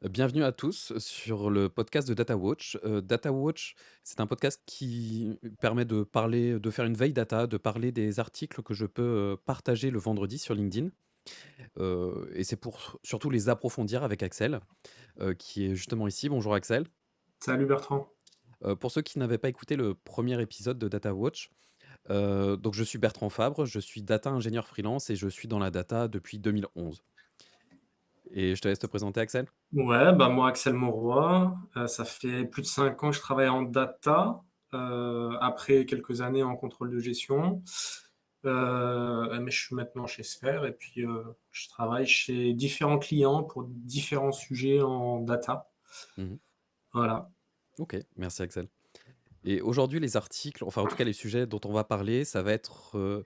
Bienvenue à tous sur le podcast de DataWatch. DataWatch, c'est un podcast qui permet de parler, de faire une veille data, de parler des articles que je peux partager le vendredi sur LinkedIn. Et c'est pour surtout les approfondir avec Axel, qui est justement ici. Bonjour Axel. Salut Bertrand. Pour ceux qui n'avaient pas écouté le premier épisode de DataWatch, donc je suis Bertrand Fabre, je suis data ingénieur freelance et je suis dans la data depuis 2011. Et je te laisse te présenter Axel. Ouais, bah moi Axel Mauroy, ça fait plus de 5 ans que je travaille en data, après quelques années en contrôle de gestion. Mais je suis maintenant chez Sphere et puis je travaille chez différents clients pour différents sujets en data. Mhm. Voilà. Ok, merci Axel. Et aujourd'hui, les articles, enfin en tout cas les sujets dont on va parler, ça va être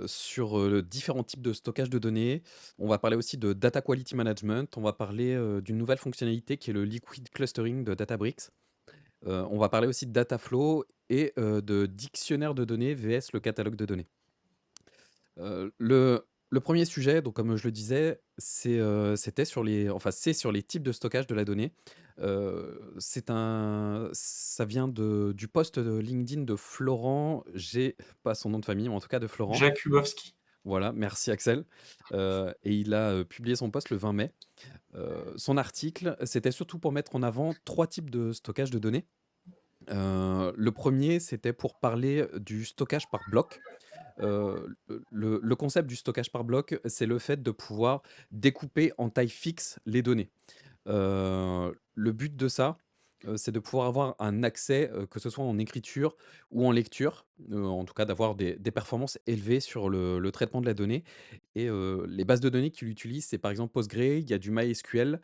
sur différents types de stockage de données. On va parler aussi de data quality management. On va parler d'une nouvelle fonctionnalité qui est le liquid clustering de Databricks. On va parler aussi de data flow et de dictionnaire de données vs le catalogue de données. Le premier sujet, donc comme je le disais, c'était sur les enfin, c'est sur les types de stockage de la donnée. Ça vient du post de LinkedIn de Florent, j'ai pas son nom de famille, mais en tout cas de Florent. Jakubowski. Voilà, merci Axel. Et il a, publié son post le 20 mai. Son article, c'était surtout pour mettre en avant 3 types de stockage de données. Le premier, c'était pour parler du stockage par bloc. Le concept du stockage par bloc, c'est le fait de pouvoir découper en taille fixe les données. Le but de ça, c'est de pouvoir avoir un accès, que ce soit en écriture ou en lecture, en tout cas d'avoir des performances élevées sur le traitement de la donnée et les bases de données qu'il utilise, c'est par exemple Postgre, il y a du MySQL,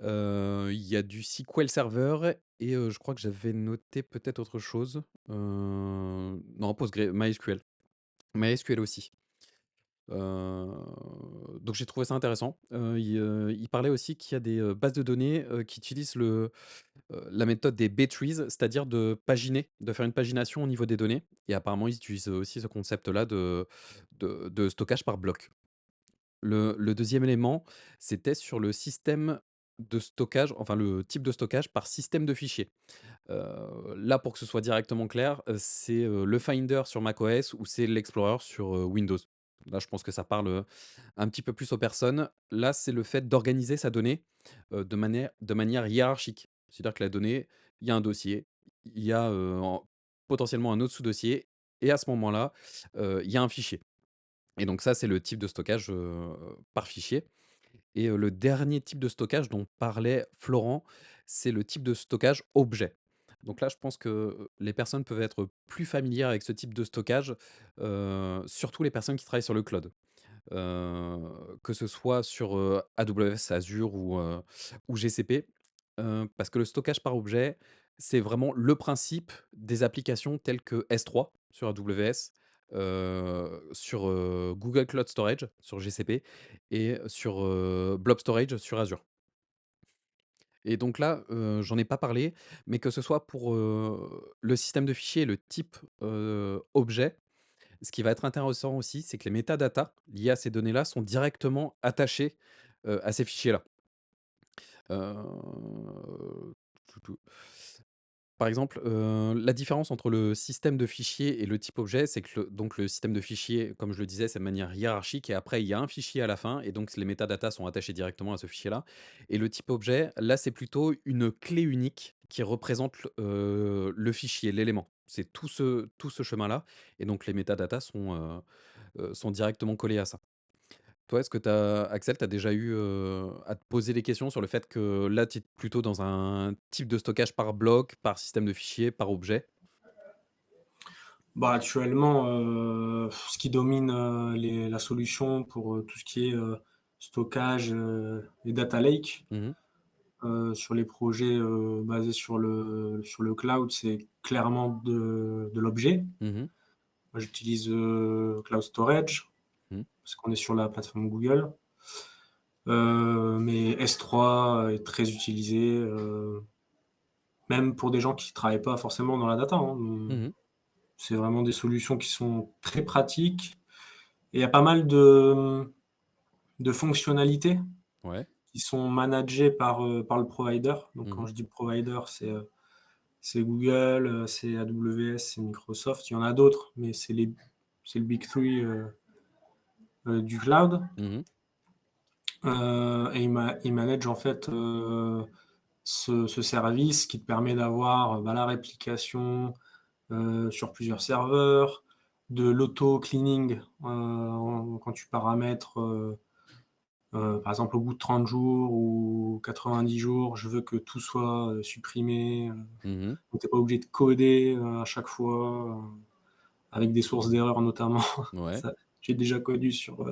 il y a du SQL Server et je crois que j'avais noté peut-être autre chose, non Postgre, MySQL. MySQL aussi. Donc j'ai trouvé ça intéressant. Il parlait aussi qu'il y a des, bases de données, qui utilisent la méthode des B-trees, c'est-à-dire de paginer, de faire une pagination au niveau des données et apparemment ils utilisent aussi ce concept-là de stockage par bloc. Le 2e élément, c'était sur le système de stockage, enfin le type de stockage par système de fichiers. Là, pour que ce soit directement clair, c'est, le Finder sur macOS ou c'est l'Explorer sur, Windows. Là, je pense que ça parle, un petit peu plus aux personnes. Là, c'est le fait d'organiser sa donnée, de manière hiérarchique. C'est-à-dire que la donnée, il y a un dossier, il y a, potentiellement un autre sous-dossier et à ce moment-là, il y a un fichier et donc ça, c'est le type de stockage, par fichier. Et le dernier type de stockage dont parlait Florent, c'est le type de stockage objet. Donc là, je pense que, les personnes peuvent être plus familières avec ce type de stockage, surtout les personnes qui travaillent sur le cloud. Que ce soit sur, AWS, Azure ou GCP, parce que le stockage par objet, c'est vraiment le principe des applications telles que S3 sur AWS, sur, Google Cloud Storage sur GCP et sur, Blob Storage sur Azure. Et donc là, j'en ai pas parlé, mais que ce soit pour, le système de fichiers et le type, objet, ce qui va être intéressant aussi, c'est que les métadatas liés à ces données-là sont directement attachés, à ces fichiers-là. Tout, tout. Par exemple, la différence entre le système de fichiers et le type objet, c'est que le système de fichiers, comme je le disais, c'est de manière hiérarchique et après il y a un fichier à la fin et donc les métadatas sont attachés directement à ce fichier-là. Et le type objet, là, c'est plutôt une clé unique qui représente le fichier, l'élément. C'est tout ce chemin-là et donc les métadatas sont directement collés à ça. Toi, est-ce que Axel, tu as déjà eu, à te poser des questions sur le fait que là, tu es plutôt dans un type de stockage par bloc, par système de fichiers, par objet? Bah, actuellement, ce qui domine la solution pour tout ce qui est stockage et data lake, Mmh. sur les projets basés sur le cloud, c'est clairement de l'objet. Mmh. Moi, j'utilise Cloud Storage Mmh. parce qu'on est sur la plateforme Google. Mais S3 est très utilisé, même pour des gens qui travaillent pas forcément dans la data, hein. Mmh. C'est vraiment des solutions qui sont très pratiques et il y a pas mal de fonctionnalités Ouais. qui sont managés par le provider. Donc Mmh quand mh. je dis provider, c'est Google, c'est AWS, c'est Microsoft. Il y en a d'autres, mais c'est le big 3, du cloud. Mmh. Et ils managent en fait, ce service qui te permet d'avoir, bah, la réplication, sur plusieurs serveurs, de l'auto-cleaning, quand tu paramètres, par exemple, au bout de 30 jours ou 90 jours, je veux que tout soit, supprimé, Mmh. donc tu es pas obligé de coder, à chaque fois, avec des sources d'erreurs notamment. Ouais, Ça, j'ai déjà connu sur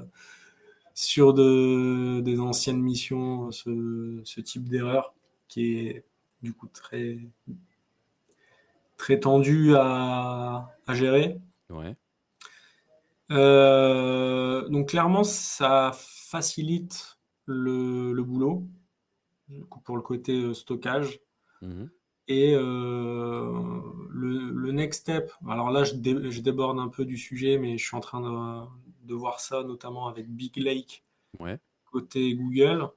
des anciennes missions, ce type d'erreur qui est du coup très tendu à gérer. ouais. Donc clairement, ça facilite le boulot, du coup, pour le côté, stockage. Mmh. Et le next step, alors là, je déborde un peu du sujet, mais je suis en train de voir ça, notamment avec Big Lake, Ouais, côté Google.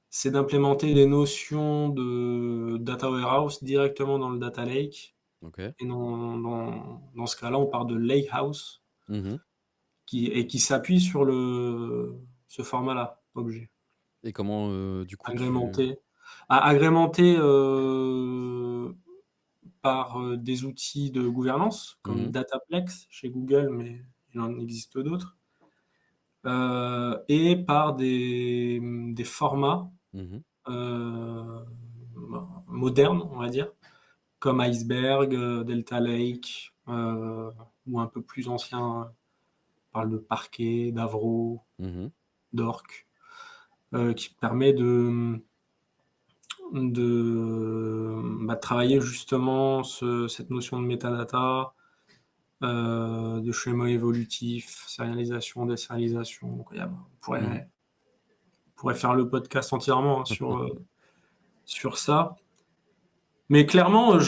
C'est d'implémenter des notions de data warehouse directement dans le data lake. OK. Et dans ce cas-là, on parle de lakehouse, Mmh. qui s'appuie sur ce format-là, objet. Et comment, du coup tu Agrémenté, agrémenté, par, des outils de gouvernance comme mmh mh. Dataplex chez Google, mais il en existe d'autres, et par des formats, Mmh. heu, modernes, on va dire, comme Iceberg, Delta Lake, ou un peu plus anciens, on parle de Parquet, d'Avro, Mmh. d'Orc, qui permet de travailler justement cette notion de métadata, de schéma évolutif, sérialisation, désérialisation. Donc, Mmh. on pourrait faire le podcast entièrement, hein, sur ça. Mais clairement, ouais,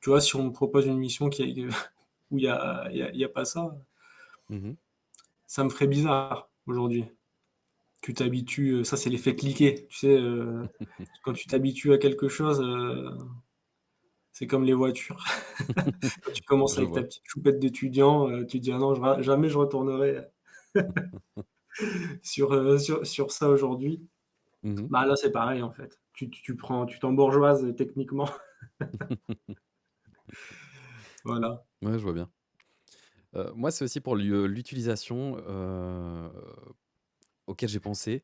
tu vois, si on me propose une mission où il y a pas ça, Mmh. ça me ferait bizarre aujourd'hui. Tu t'habitues, ça c'est l'effet cliquet, tu sais, quand tu t'habitues à quelque chose, c'est comme les voitures. Quand tu commences Je avec ta vois. petite choupette d'étudiant, tu te dis: «Ah non, jamais je retournerai sur ça aujourd'hui». Mmh. Bah, là, c'est pareil, en fait. Tu t'embourgeoises, techniquement. Voilà. Ouais, je vois bien. Moi, c'est aussi pour l'utilisation, auquel j'ai pensé.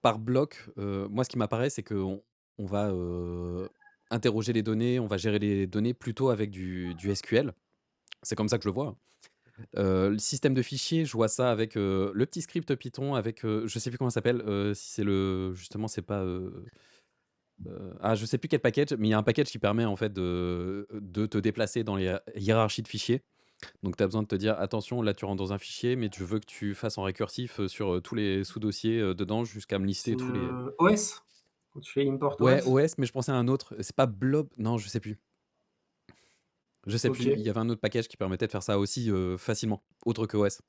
Par bloc, moi, ce qui m'apparaît, c'est qu'on va, interroger les données, on va gérer les données plutôt avec du SQL. C'est comme ça que je le vois, hein. Le système de fichiers, je vois ça avec, le petit script Python avec, je sais plus comment ça s'appelle, si c'est le justement, c'est pas, je sais plus quel package, mais il y a un package qui permet en fait de te déplacer dans les hiérarchies de fichiers. Donc tu as besoin de te dire: «Attention, là tu rentres dans un fichier, mais je veux que tu fasses en récursif, sur, tous les sous-dossiers, dedans jusqu'à me lister C'est, tous les» OS? Quand tu fais import ouais, OS? OS, mais je pensais à un autre, c'est pas Blob? Non, je sais plus. Je sais plus, OK, il y avait un autre package qui permettait de faire ça aussi, facilement, autre que OS.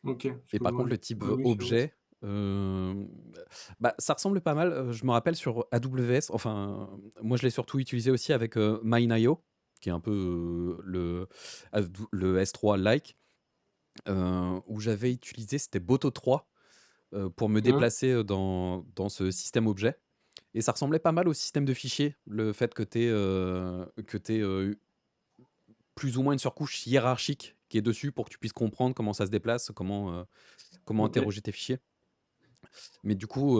OK. Parce Et que par moi, contre le type, oui, c'est OS. objet, hem, bah, ça ressemble pas mal, je me rappelle sur AWS, enfin, moi je l'ai surtout utilisé aussi avec, MineIO, qui est un peu, le S3 like, où j'avais utilisé c'était Boto 3, pour me Mmh. déplacer, dans ce système objet et ça ressemblait pas mal au système de fichiers. Le fait que tu aies plus ou moins une surcouche hiérarchique qui est dessus pour que tu puisses comprendre comment ça se déplace, comment OK. interroger tes fichiers. Mais du coup,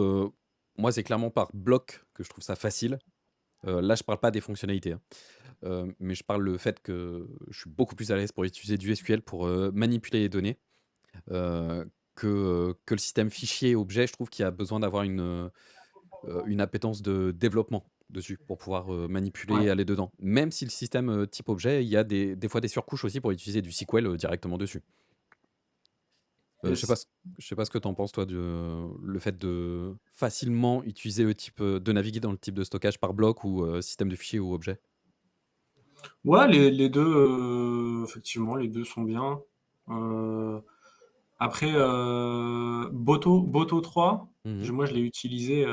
moi, c'est clairement par bloc que je trouve ça facile. Là, je parle pas des fonctionnalités, hein, mais je parle le fait que je suis beaucoup plus à l'aise pour utiliser du SQL pour, manipuler les données, que le système fichier objet. Je trouve qu'il y a besoin d'avoir une appétence de développement dessus pour pouvoir, manipuler et Ouais. aller dedans. Même si le système, type objet, il y a des fois des surcouches aussi pour utiliser du SQL, directement dessus. Je sais pas Yes. ce je sais pas ce que tu en penses toi de le fait de facilement utiliser le type, de naviguer dans le type de stockage par bloc ou, système de fichiers ou objet? Ouais, les 2, effectivement, les 2 sont bien. Heu Après, Boto 3, Mmh mh. moi je l'ai utilisé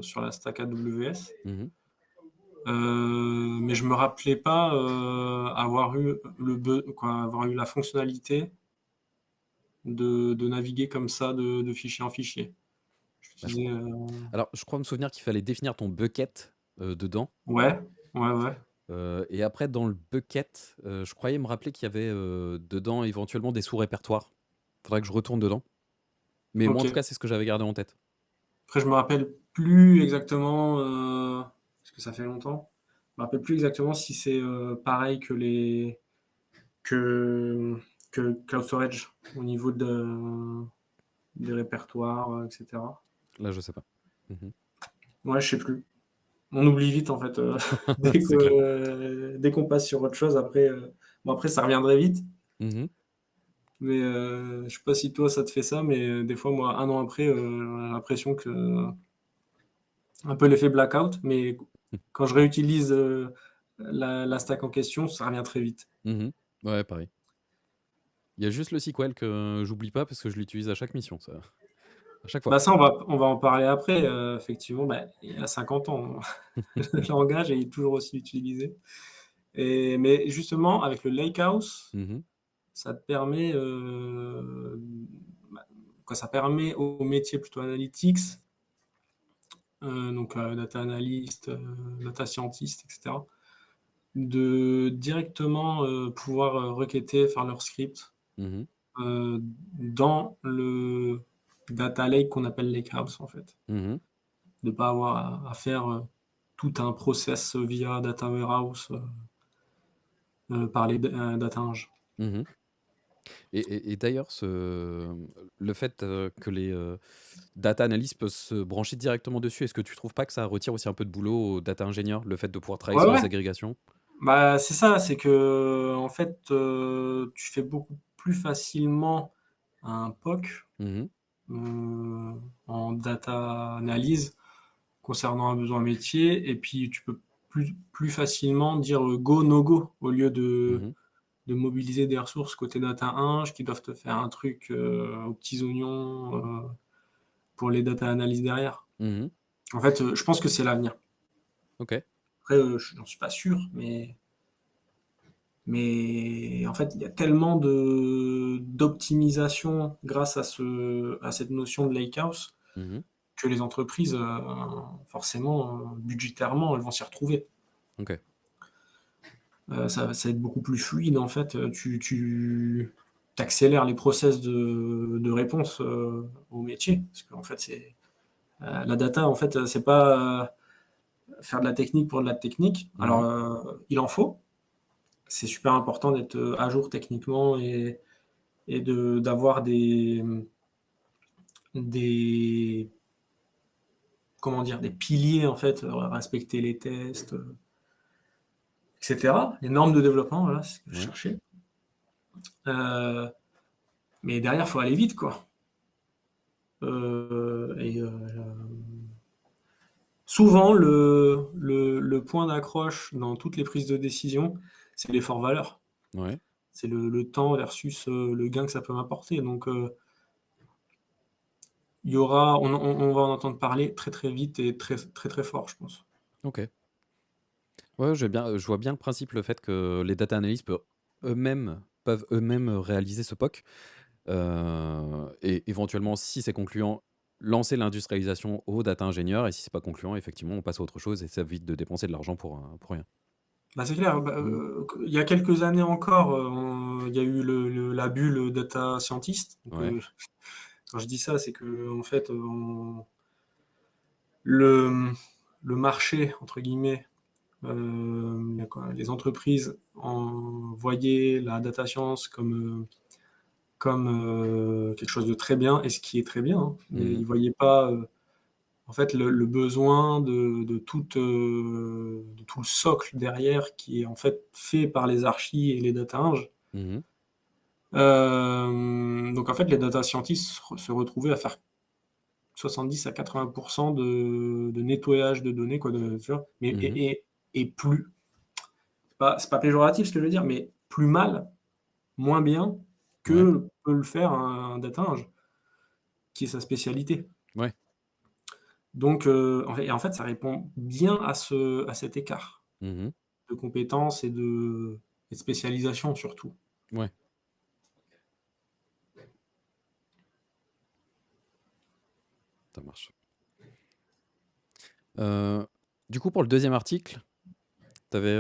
sur la stack AWS. Mmh. Mais je me rappelais pas avoir eu la fonctionnalité de naviguer comme ça de fichier en fichier. Bah, je J'utilisais, crois alors je crois me souvenir qu'il fallait définir ton bucket, dedans, ouais, ouais, ouais, et après dans le bucket, je croyais me rappeler qu'il y avait, dedans éventuellement des sous-répertoires. Faudrait que je retourne dedans. Mais moi en tout OK. cas, c'est ce que j'avais gardé en tête. Après, je me rappelle plus exactement, parce que ça fait longtemps. Je me rappelle plus exactement si c'est pareil que, que Cloud Storage au niveau des répertoires, etc. Là, je sais pas. Mmh. Ouais, je sais plus. On oublie vite en fait C'est clair. dès qu'on passe sur autre chose. Après, bon, après, ça reviendrait vite. Mmh. Mais je sais pas si toi ça te fait ça, mais des fois, moi, un an après, j'ai l'impression que un peu l'effet blackout, mais quand je réutilise, la stack en question, ça revient très vite. Mmh. Ouais, pareil. Il y a juste le SQL que j'oublie pas parce que je l'utilise à chaque mission, ça, à chaque fois. Bah, ça, on va en parler après, effectivement, bah, il y a 50 ans, le langage est toujours aussi utilisé mais justement avec le lakehouse, Mmh. ça te permet, bah, ça permet aux métiers plutôt analytics, donc data analyst, data scientist et cetera, de directement, pouvoir, requêter, faire leur script, Mmh. dans le data lake qu'on appelle lakehouse, en fait. Mmh. De pas avoir à faire, tout un process via data warehouse, par les data eng. Mmh. Et d'ailleurs le fait, que les, data analysts peuvent se brancher directement dessus, est-ce que tu trouves pas que ça retire aussi un peu de boulot aux data ingénieurs, le fait de pouvoir travailler Ouais, sur ouais, les agrégations? bah, c'est ça, c'est qu'en fait, tu fais beaucoup plus facilement un POC, Mmh. heu, en data analyse concernant un besoin métier et puis tu peux plus facilement dire, go, no go au lieu Mmh. de mobiliser des ressources côté data eng qui doivent te faire un truc, aux petits oignons, pour les data analyse derrière. Mmh. En fait, je pense que c'est l'avenir. OK. Après, j'en suis pas sûr, mais en fait, il y a tellement d'optimisation grâce à cette notion de lakehouse Mmh. que les entreprises, forcément, budgétairement, elles vont s'y retrouver. OK. Ça va être beaucoup plus fluide en fait, tu accélères les process de réponse, au métier. Parce qu'en fait, la data en fait, c'est pas, faire de la technique pour de la technique. Alors, Mmh. il en faut. C'est super important d'être, à jour techniquement et d'avoir des comment dire? Des piliers en fait, respecter les tests, et cetera. Les normes de développement, voilà, c'est ce que je Ouais. cherchais. Heu, mais derrière, il faut aller vite, quoi. Et souvent le point d'accroche dans toutes les prises de décision, c'est l'effort valeur. Ouais. C'est le temps versus, le gain que ça peut m'apporter. Donc il y aura on va en entendre parler très, très vite et très, très, très fort, je pense. OK. Ouais, je vois bien le principe, le fait que les data analysts peuvent eux-mêmes réaliser ce POC, et éventuellement, si c'est concluant, lancer l'industrialisation aux data ingénieurs et si c'est pas concluant, effectivement, on passe à autre chose et ça évite de dépenser de l'argent pour rien. Bah, c'est clair, bah, Mmh. il y a quelques années encore, il y a eu la bulle data scientist. Donc Ouais. quand je dis ça, c'est qu'en fait, le, le «marché» entre guillemets, il y a quoi? Les entreprises voyaient la data science comme, quelque chose de très bien et ce qui est très bien, hein, mais Mmh. ils voyaient pas, en fait, le besoin de tout le socle derrière qui est, en fait, fait par les archis et les data eng. Mmh. Donc en fait, les data scientists se retrouvaient à faire 70 à 80 de nettoyage de données, quoi, tu vois? Mais Mmh. et plus c'est pas péjoratif ce que je veux dire, mais plus mal, moins bien Ouais. que peut le faire un data eng, qui est sa spécialité. Ouais. Donc en fait, ça répond bien à cet écart Mmh. de compétences et de spécialisation surtout. Ouais, ça marche. Heu, du coup, pour le deuxième article, tu avais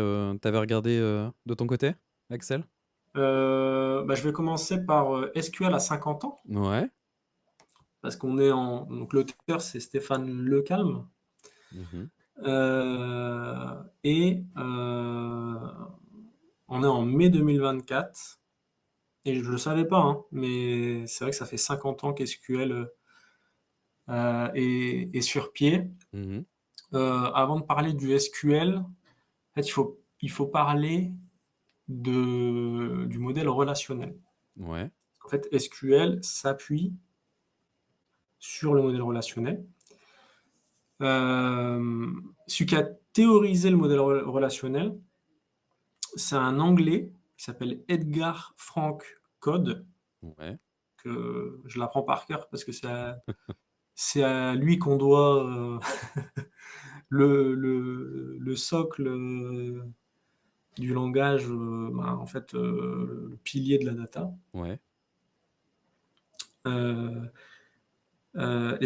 regardé, de ton côté, Axel? Bah, je vais commencer par, SQL à 50 ans, Ouais. parce qu'on est en donc l'auteur, c'est Stéphane Lecalme, Mmh. et on est en mai 2024 et je le savais pas, hein, mais c'est vrai que ça fait 50 ans qu'SQL, est sur pied. Mmh. Avant de parler du SQL, en fait, il faut parler du modèle relationnel. Ouais. En fait, SQL s'appuie sur le modèle relationnel. Celui qui a théorisé le modèle relationnel, c'est un Anglais qui s'appelle Edgar Frank Codd, Ouais. que je l'apprends par cœur parce que c'est à lui qu'on doit le socle du langage, ben, en fait, le pilier de la data. Ouais. Euh,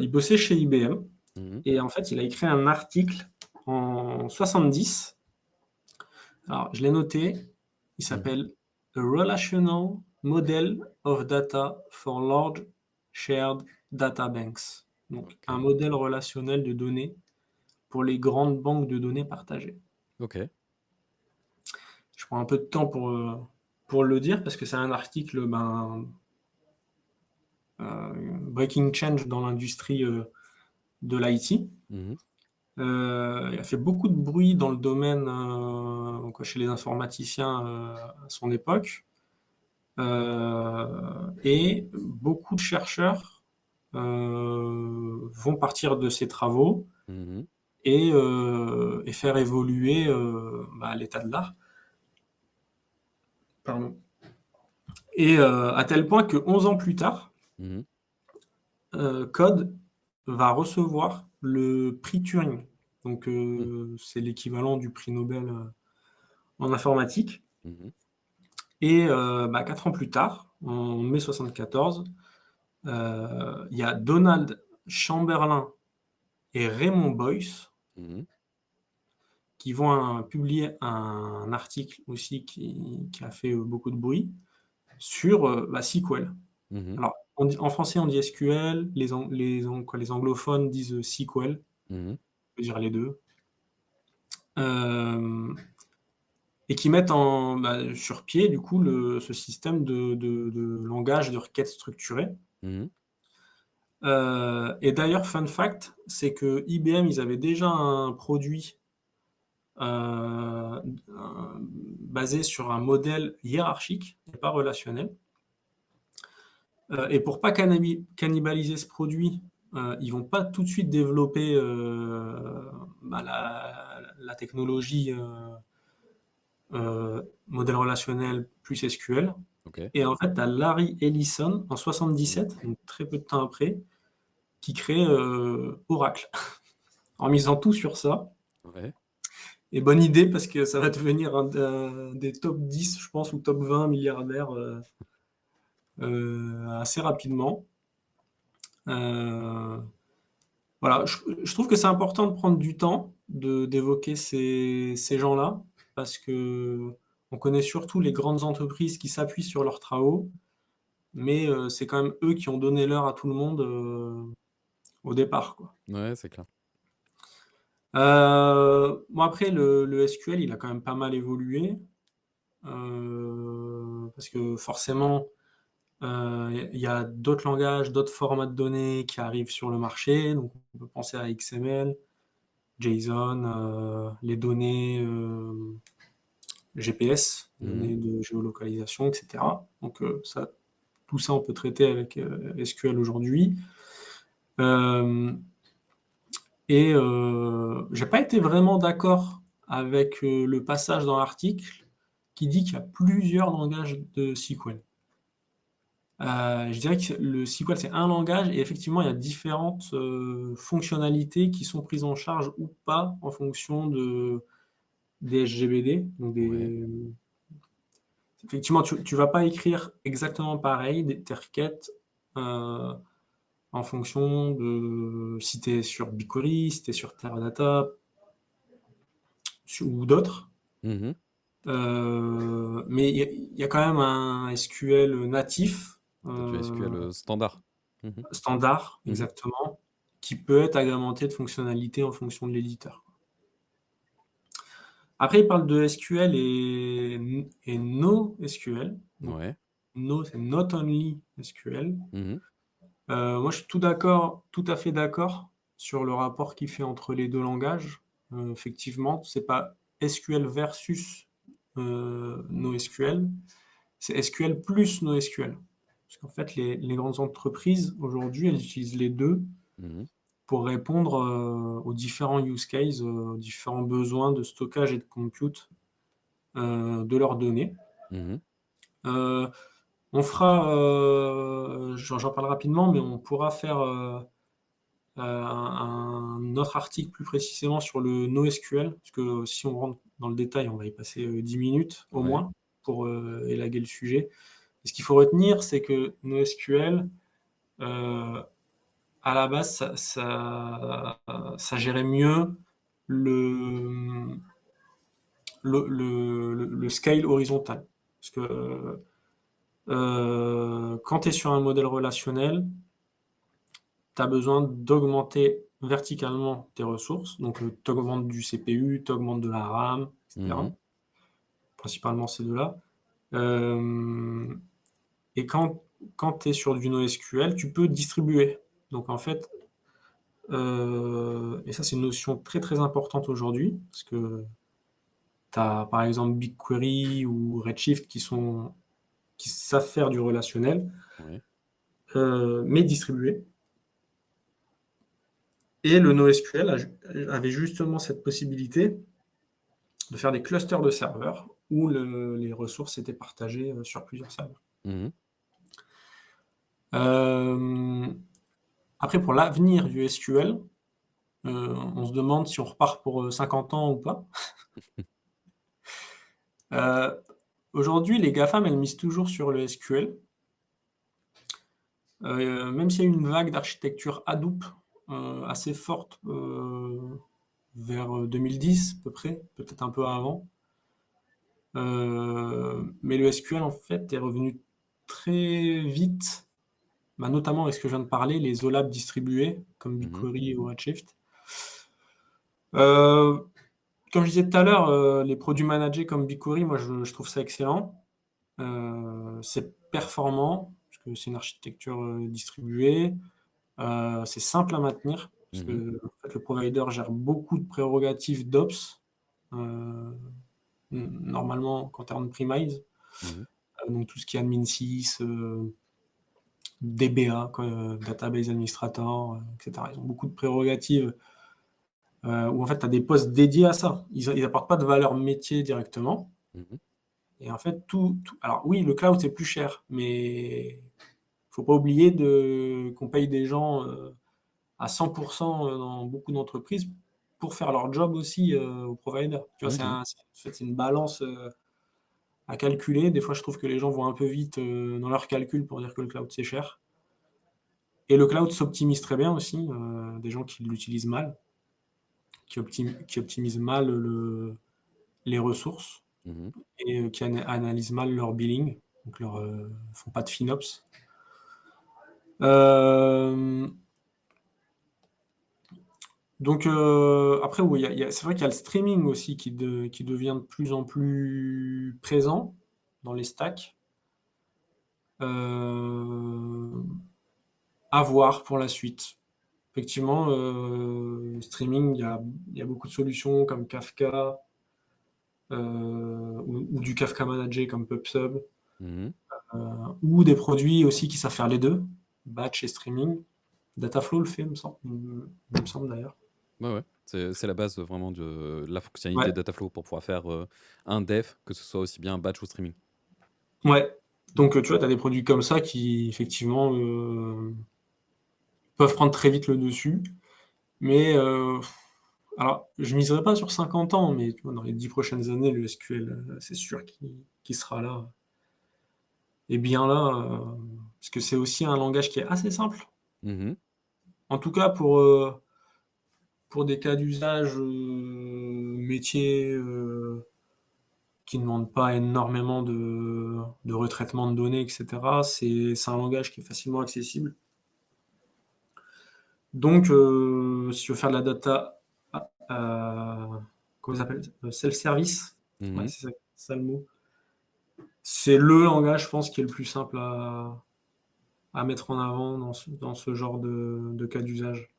il bossait chez IBM Mmh. et en fait, il a écrit un article en 70. Alors, je l'ai noté. Il Mmh. s'appelle A Relational Model of Data for Large Shared Data Banks. Donc, un OK. modèle relationnel de données pour les grandes banques de données partagées. OK. Je prends un peu de temps pour le dire parce que c'est un article, ben, breaking change dans l'industrie de l'IT. Mmh. Il a fait beaucoup de bruit dans le domaine, donc chez les informaticiens à son époque. Et beaucoup de chercheurs vont partir de ces travaux Mmh. et faire évoluer bah, l'état de l'art. Pardon. Et à tel point que 11 ans plus tard, Mmh. Code va recevoir le prix Turing. Donc Mmh. c'est l'équivalent du prix Nobel en informatique. Mmh. Et bah, 4 ans plus tard, en mai 74, il y a Donald Chamberlain et Raymond Boyce Mmh. qui vont publier un article aussi qui a fait beaucoup de bruit sur bah, SQL. Mmh. Alors, en français, on dit SQL, les anglophones disent SQL, Mmh. on peut dire les deux. Euh, et qui mettent bah, sur pied, du coup, ce système de langage de requête structurée. Mmh. Et d'ailleurs, fun fact, c'est que IBM, ils avaient déjà un produit basé sur un modèle hiérarchique et pas relationnel. Et pour pas cannibaliser ce produit, ils vont pas tout de suite développer bah, la technologie modèle relationnel plus SQL. OK. Et en fait, tu as Larry Ellison en Mmh. 77, donc très peu de temps après, qui crée Oracle en misant tout sur ça. Ouais. Et bonne idée parce que ça va devenir un des top 10, je pense, ou top 20 milliardaires assez rapidement. Euh, voilà, je trouve que c'est important de prendre du temps d'évoquer ces gens-là parce que on connaît surtout les grandes entreprises qui s'appuient sur leurs travaux, mais c'est quand même eux qui ont donné l'heure à tout le monde au départ, quoi. Ouais, c'est clair. Bon après le SQL, il a quand même pas mal évolué parce que forcément il y a d'autres langages, d'autres formats de données qui arrivent sur le marché. Donc, on peut penser à XML, JSON, les données GPS, Mmh. données de géolocalisation, etc. Donc, tout ça, on peut traiter avec SQL aujourd'hui. Euh, et j'ai pas été vraiment d'accord avec le passage dans l'article qui dit qu'il y a plusieurs langages de SQL. Je dirais que le SQL, c'est un langage et effectivement, il y a différentes, fonctionnalités qui sont prises en charge ou pas en fonction des SGBD, donc Ouais. effectivement, tu vas pas écrire exactement pareil tes requêtes, heu, en fonction de si tu es sur BigQuery, si tu es sur Teradata ou d'autres. Mmh. Mais il y a quand même un SQL natif, Tu du SQL, standard. Mmh. standard, Mmh. exactement, qui peut être agrémenté de fonctionnalités en fonction de l'éditeur. Après, il parle de SQL et NoSQL. Donc Ouais. No, c'est not only SQL. Mmh. Moi, je suis tout à fait d'accord sur le rapport qu'il fait entre les 2 langages. Effectivement, c'est pas SQL versus, NoSQL, c'est SQL plus NoSQL. Parce qu'en fait, les grandes entreprises, aujourd'hui, elles utilisent les 2 Mmh. pour répondre, aux différents use cases, aux différents besoins de stockage et de compute, de leurs données. Mmh. Heu, on fera, j'en parle rapidement, mais on pourra faire, un autre article plus précisément sur le NoSQL, parce que si on rentre dans le détail, on va y passer, 10 minutes au Ouais. moins pour, élaguer le sujet. Et ce qu'il faut retenir, c'est que NoSQL, heu, à la base, ça gérait mieux le, le scale horizontal. Parce que, quand tu es sur un modèle relationnel, tu as besoin d'augmenter verticalement tes ressources. Donc, tu augmentes du CPU, tu augmentes de la RAM, et Mmh. cetera. Principalement ces 2-là. Hem et quand tu es sur du NoSQL, tu peux distribuer. Donc en fait, et ça, c'est une notion très, très importante aujourd'hui, parce que tu as, par exemple, BigQuery ou Redshift qui savent faire du relationnel, Ouais. mais distribué. Et le NoSQL avait justement cette possibilité de faire des clusters de serveurs où les ressources étaient partagées, sur plusieurs serveurs. Mmh. Hem, Après pour l'avenir du SQL, on se demande si on repart pour, 50 ans ou pas. Heu, Aujourd'hui, les GAFAM, elles misent toujours sur le SQL, même s'il y a eu une vague d'architecture Hadoop, assez forte, vers, 2010 à peu près, peut-être un peu avant. Mais le SQL, en fait, est revenu très vite, bah, notamment avec ce que je viens de parler, les OLAP distribués comme Mmh. BigQuery ou Redshift. Heu, Comme je disais tout à l'heure, les produits managés comme BigQuery, moi je trouve ça excellent. C'est performant, parce que c'est une architecture, distribuée. C'est simple à maintenir, parce Mmh. que en fait, le provider gère beaucoup de prérogatives d'Ops, heu, normalement quand tu es on-premise, Mmh. donc tout ce qui est admin 6, DBA quoi, Database Administrator, et cetera. Ils ont beaucoup de prérogatives, où en fait tu as des postes dédiés à ça. Ils apportent pas de valeur métier directement Mmh. et en fait tout alors oui, le cloud c'est plus cher, mais faut pas oublier qu'on paye des gens, à 100 dans beaucoup d'entreprises pour faire leur job aussi, aux providers. Tu vois, Mmh. en fait, c'est une balance, à calculer. Des fois, je trouve que les gens vont un peu vite, dans leurs calculs pour dire que le cloud, c'est cher et le cloud s'optimise très bien aussi, des gens qui l'utilisent mal, qui optimisent mal les ressources Mmh. et qui analysent mal leur billing, donc font pas de FinOps. Hem Donc, après oui, c'est vrai qu'il y a le streaming aussi qui devient de plus en plus présent dans les stacks. Hem, à voir pour la suite. Effectivement, streaming, il y a beaucoup de solutions comme Kafka, ou du Kafka managé comme PubSub, Mmh. ou des produits aussi qui savent faire les 2, batch et streaming. Dataflow le fait, il me semble d'ailleurs. Ouais, ouais. C'est la base, vraiment de la fonctionnalité Ouais, Dataflow pour pouvoir faire, un def, que ce soit aussi bien batch ou streaming. ouais. Donc, tu vois, tu as des produits comme ça qui effectivement, peuvent prendre très vite le dessus, mais alors je miserais pas sur 50 ans, mais tu vois, dans les 10 prochaines années, le SQL, c'est sûr qu'il sera là et bien là, parce que c'est aussi un langage qui est assez simple. Mmh. En tout cas pour des cas d'usage, métiers, qui ne demandent pas énormément de retraitement de données et cetera, c'est un langage qui est facilement accessible. Donc, si tu veux faire de la data, comment ça s'appelle? Self-service? Ouais, Mmh. c'est ça le mot. C'est le langage, je pense, qui est le plus simple à mettre en avant dans ce genre de cas d'usage.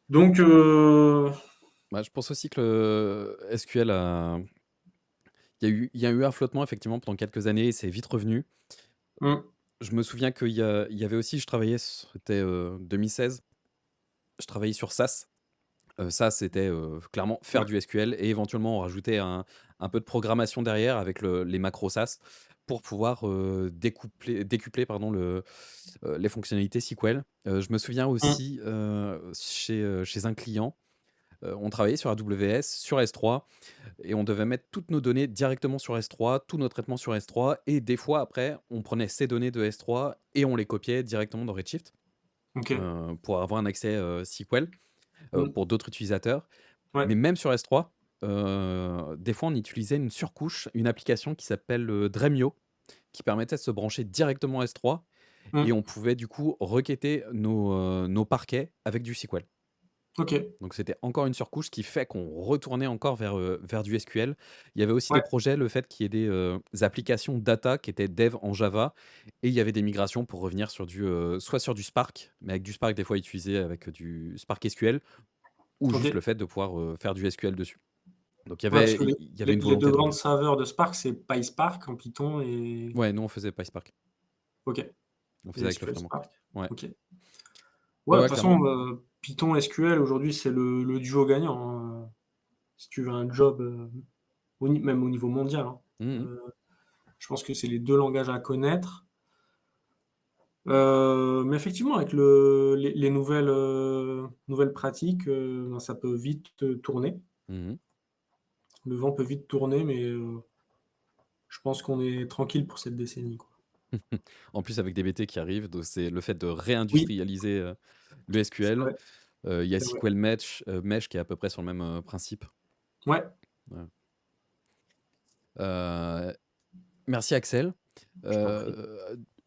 Donc, Bah, je pense aussi que le SQL a il y a eu un flottement effectivement pendant quelques années et c'est vite revenu. mmh, Je me souviens qu'il y avait aussi je travaillais c'était, 2016, je travaillais sur SAS. SAS, c'était, clairement faire ouais, du SQL et éventuellement on rajoutait un peu de programmation derrière avec les macros SAS pour pouvoir, décupler pardon les fonctionnalités SQL. Je me souviens mmh, aussi, chez un client, on travaillait sur AWS, sur S3 et on devait mettre toutes nos données directement sur S3, tous nos traitements sur S3 et des fois après, on prenait ces données de S3 et on les copiait directement dans Redshift, OK. pour avoir un accès, SQL, Mmh, pour d'autres utilisateurs. ouais, Mais même sur S3, des fois on utilisait une surcouche, une application qui s'appelle, Dremio, qui permettait de se brancher directement S3 et mmh, on pouvait du coup requêter nos parquets avec du SQL. OK, Donc c'était encore une surcouche qui fait qu'on retournait encore vers du SQL. Il y avait aussi des ouais, projets, le fait qu'il y ait des applications data qui étaient dev en Java et il y avait des migrations pour revenir sur soit sur du Spark, mais avec du Spark des fois utilisé avec du Spark SQL ou juste OK. le fait de pouvoir, faire du SQL dessus. Donc Ouais, parce que il y avait une les 2 volonté de grandes revenir. saveurs de Spark, c'est PySpark en Python et Ouais, nous on faisait PySpark, OK, on faisait et avec le SQL framework. Spark. Ouais. OK. Ouais, Ouais, de ouais, toute façon, clairement. Python, SQL aujourd'hui, c'est le duo gagnant, hein, si tu veux un job, même au niveau mondial, hein. Mmh mh. Heu, je pense que c'est les 2 langages à connaître. Mais effectivement, avec les nouvelles pratiques, ben, ça peut vite, tourner. Mmh. Le vent peut vite tourner, mais je pense qu'on est tranquille pour cette décennie, quoi. En plus avec DBT qui arrive, donc c'est le fait de Oui, réindustrialiser, le c'est SQL. vrai, Il y a c'est vrai. SQL Mesh qui est à peu près sur le même, principe. Ouais, Voilà. Heu, Merci Axel. je t'en prie.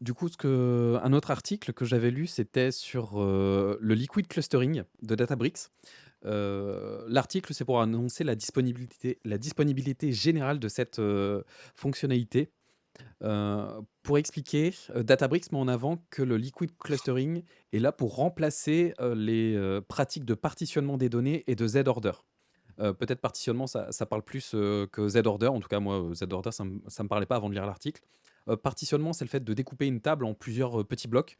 Du coup, un autre article que j'avais lu, c'était sur, le liquid clustering de Databricks. L'article, c'est pour annoncer la disponibilité générale de cette, fonctionnalité. Pour expliquer, Databricks met en avant que le liquid clustering est là pour remplacer, les, pratiques de partitionnement des données et de Z-order. Peut-être partitionnement, ça parle plus, que Z-order. En tout cas, moi, Z-order, ça me parlait pas avant de lire l'article. Partitionnement, c'est le fait de découper une table en plusieurs, petits blocs.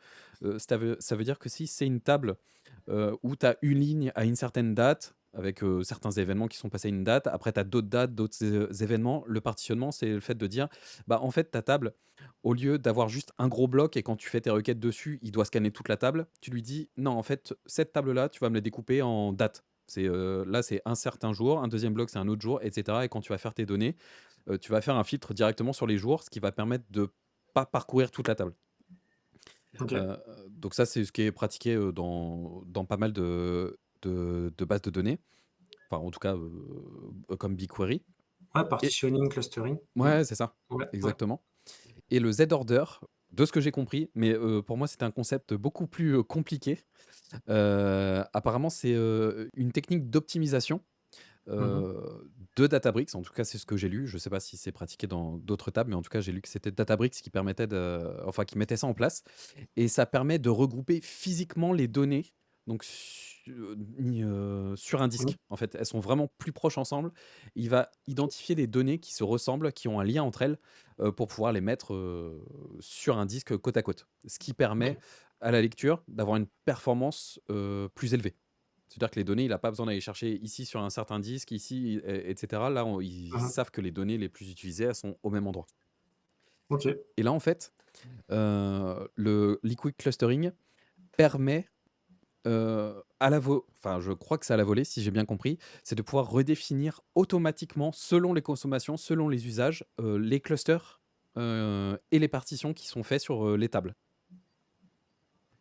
Ça veut dire que si c'est une table, où tu as une ligne à une certaine date, avec, certains événements qui sont passés à une date, après tu as d'autres dates, d'autres événements. Le partitionnement, c'est le fait de dire, bah, en fait, ta table, au lieu d'avoir juste un gros bloc et quand tu fais tes requêtes dessus, il doit scanner toute la table, tu lui dis: «Non, en fait, cette table-là, tu vas me la découper en dates». Là, c'est un certain jour, un deuxième bloc, c'est un autre jour et cetera et quand tu vas faire tes données, tu vas faire un filtre directement sur les jours, ce qui va permettre de pas parcourir toute la table. OK. Heu, donc ça, c'est ce qui est pratiqué, dans pas mal de bases de données, enfin, en tout cas, comme BigQuery Ouais, et partitioning, clustering. Mmh. ouais, c'est ça, Ouais, ouais. exactement et le Z-order, de ce que j'ai compris, mais pour moi, c'est un concept beaucoup plus, compliqué. Apparemment, c'est, une technique d'optimisation, Mmh mh. de Databricks. En tout cas, c'est ce que j'ai lu. Je ne sais pas si c'est pratiqué dans d'autres tables, mais en tout cas, j'ai lu que c'était Databricks qui permettait qui mettait ça en place et ça permet de regrouper physiquement les données, donc sur un Mmh. disque. En fait, elles sont vraiment plus proches ensemble. Il va identifier les données qui se ressemblent, qui ont un lien entre elles, pour pouvoir les mettre, sur un disque côte à côte. Ce qui permet OK. à la lecture d'avoir une performance, plus élevée. C'est-à-dire que les données, il a pas besoin d'aller chercher ici sur un certain disque, ici et cetera. Là, ils Mmh mh. savent que les données les plus utilisées, elles sont au même endroit. OK. Et là, en fait, le liquid clustering permet, à la vo enfin, je crois que c'est à la volée, si j'ai bien compris, c'est de pouvoir redéfinir automatiquement, selon les consommations, selon les usages, les clusters, et les partitions qui sont faits sur, les tables.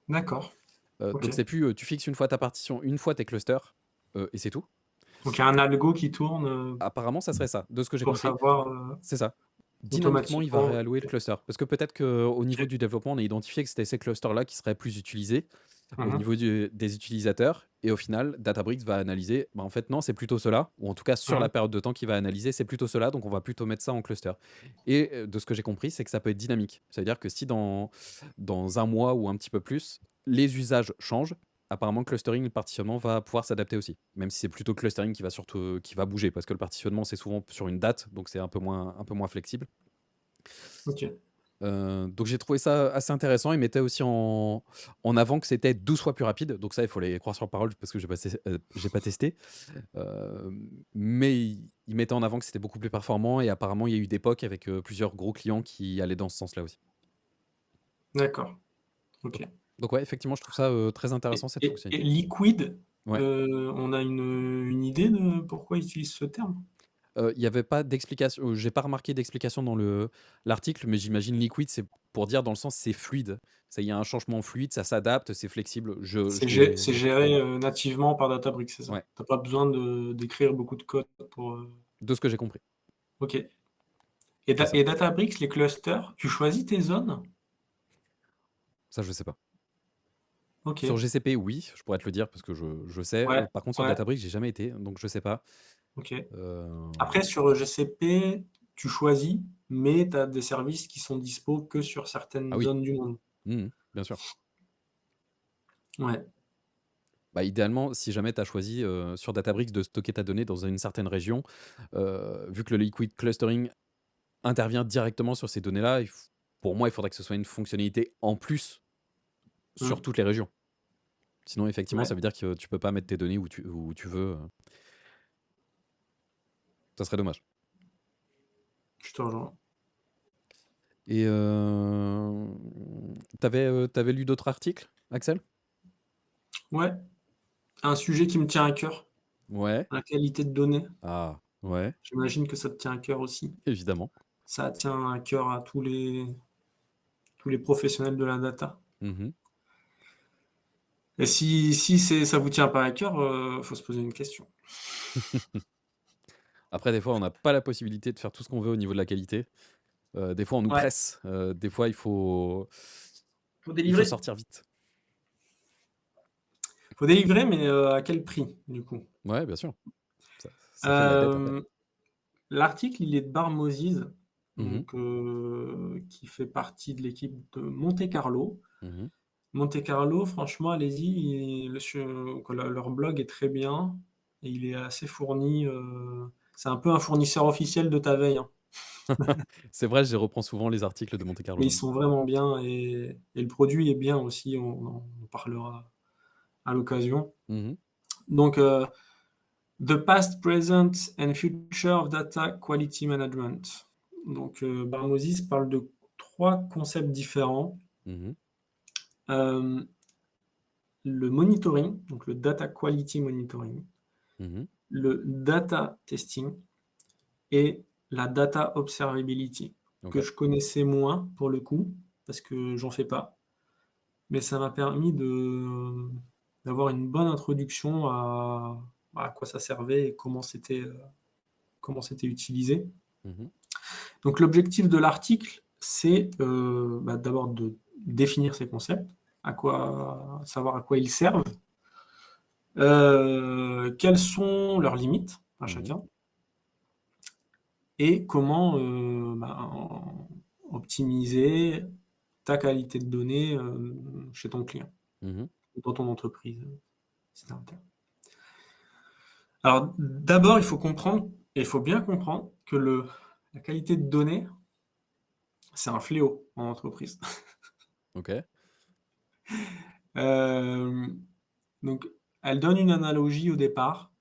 D'accord. Donc OK. c'est plus, tu fixes une fois ta partition, une fois tes clusters, et c'est tout. Donc il y a un algo qui tourne, Apparemment, ça serait ça, de ce que j'ai pour compris, savoir, c'est ça. Dynamiquement, il va automatiquement réallouer le OK. cluster. Parce que peut-être qu'au niveau OK. du développement, on a identifié que c'était ces clusters-là qui seraient plus utilisés au Mmh. niveau des utilisateurs et au final, Databricks va analyser, bah, en fait non, c'est plutôt cela ou en tout cas sur la Mmh. période de temps qu'il va analyser, c'est plutôt cela, donc on va plutôt mettre ça en cluster et de ce que j'ai compris, c'est que ça peut être dynamique. Ça veut dire que si dans un mois ou un petit peu plus, les usages changent, apparemment le clustering, le partitionnement va pouvoir s'adapter aussi. Même si c'est plutôt le clustering qui va surtout qui va bouger parce que le partitionnement, c'est souvent sur une date, donc c'est un peu moins flexible. OK. Donc j'ai trouvé ça assez intéressant. Il mettait aussi en avant que c'était 12 fois plus rapide. Donc ça, il faut les croire sur parole parce que j'ai pas testé. Mais il mettait en avant que c'était beaucoup plus performant et apparemment, il y a eu des POC avec, plusieurs gros clients qui allaient dans ce sens-là aussi. D'accord. Donc OK. donc ouais, effectivement, je trouve ça, très intéressant cette Et fonctionnalité. liquid, Ouais. on a une idée de pourquoi ils utilisent ce terme? Il y avait pas d'explication, j'ai pas remarqué d'explication dans l'article, mais j'imagine liquide, c'est pour dire dans le sens c'est fluide. Ça, il y a un changement fluide, ça s'adapte, c'est flexible. Je l'ai C'est géré, nativement par Databricks, c'est ça? ouais, Tu as pas besoin d'écrire beaucoup de code pour, de ce que j'ai compris, OK. c'est ça. Et Databricks, les clusters, tu choisis tes zones? Ça, je sais pas. Sur OK. GCP, oui, je pourrais te le dire parce que je sais. Ouais, Par contre, sur ouais, Databricks, j'ai jamais été, donc je sais pas. OK. Après Hem, sur GCP, tu choisis, mais tu as des services qui sont dispo que sur ah certaines oui, zones du monde. bien sûr. Ouais. Bah, idéalement, si jamais tu as choisi, sur Databricks de stocker ta donnée dans une certaine région, vu que le liquid clustering intervient directement sur ces données-là, pour moi, il faudrait que ce soit une fonctionnalité en plus sur Mmh. toutes les régions. Sinon, effectivement, Ouais, ça veut dire que tu peux pas mettre tes données où tu veux, ça serait dommage. je te rejoins. Et tu lu d'autres articles, Axel? Ouais, un sujet qui me tient à cœur, Ouais. la qualité de données. Ah, ouais, J'imagine que ça te tient à cœur aussi. évidemment. Ça tient à cœur à tous les professionnels de la data. Mmh. Et si ça vous tient pas à cœur, faut se poser une question. Après, des fois, on n'a pas la possibilité de faire tout ce qu'on veut au niveau de la qualité. Des fois, on nous Ouais, presse, des fois, faut il faut délivrer. sortir vite. Faut délivrer, mais à quel prix, du coup? Ouais, bien sûr, ça fait de la dette après. Hem, L'article, il est de Bar Moses, Mmh. donc qui fait partie de l'équipe de Monte Carlo. Mmh. Monte Carlo, franchement, allez-y, le sur que leur blog est très bien et il est assez fourni, c'est un peu un fournisseur officiel de ta veille, hein. C'est vrai, je reprends souvent les articles de Monte Mais Carlo, ils ouais. sont vraiment bien et le produit est bien aussi, on en parlera à l'occasion. Mmh. Donc The Past, Present and Future of Data Quality Management. Donc Bar Moses parle de 3 concepts différents. Mmh. Hem, le monitoring, donc le data quality monitoring, Mmh. le data testing et la data observability, que OK. je connaissais moins pour le coup, parce que j'en fais pas. Mais ça m'a permis d'avoir une bonne introduction à quoi ça servait et comment c'était utilisé. Mmh. Donc l'objectif de l'article, c'est, bah, d'abord de définir ces concepts, savoir à quoi ils servent, quelles sont leurs limites à Mmh. chacun et comment, optimiser ta qualité de données, chez ton client Mmh. ou dans ton entreprise, si tu interne. Alors d'abord, il faut bien comprendre que la qualité de données, c'est un fléau en entreprise. OK. Hem, donc elle donne une analogie au départ.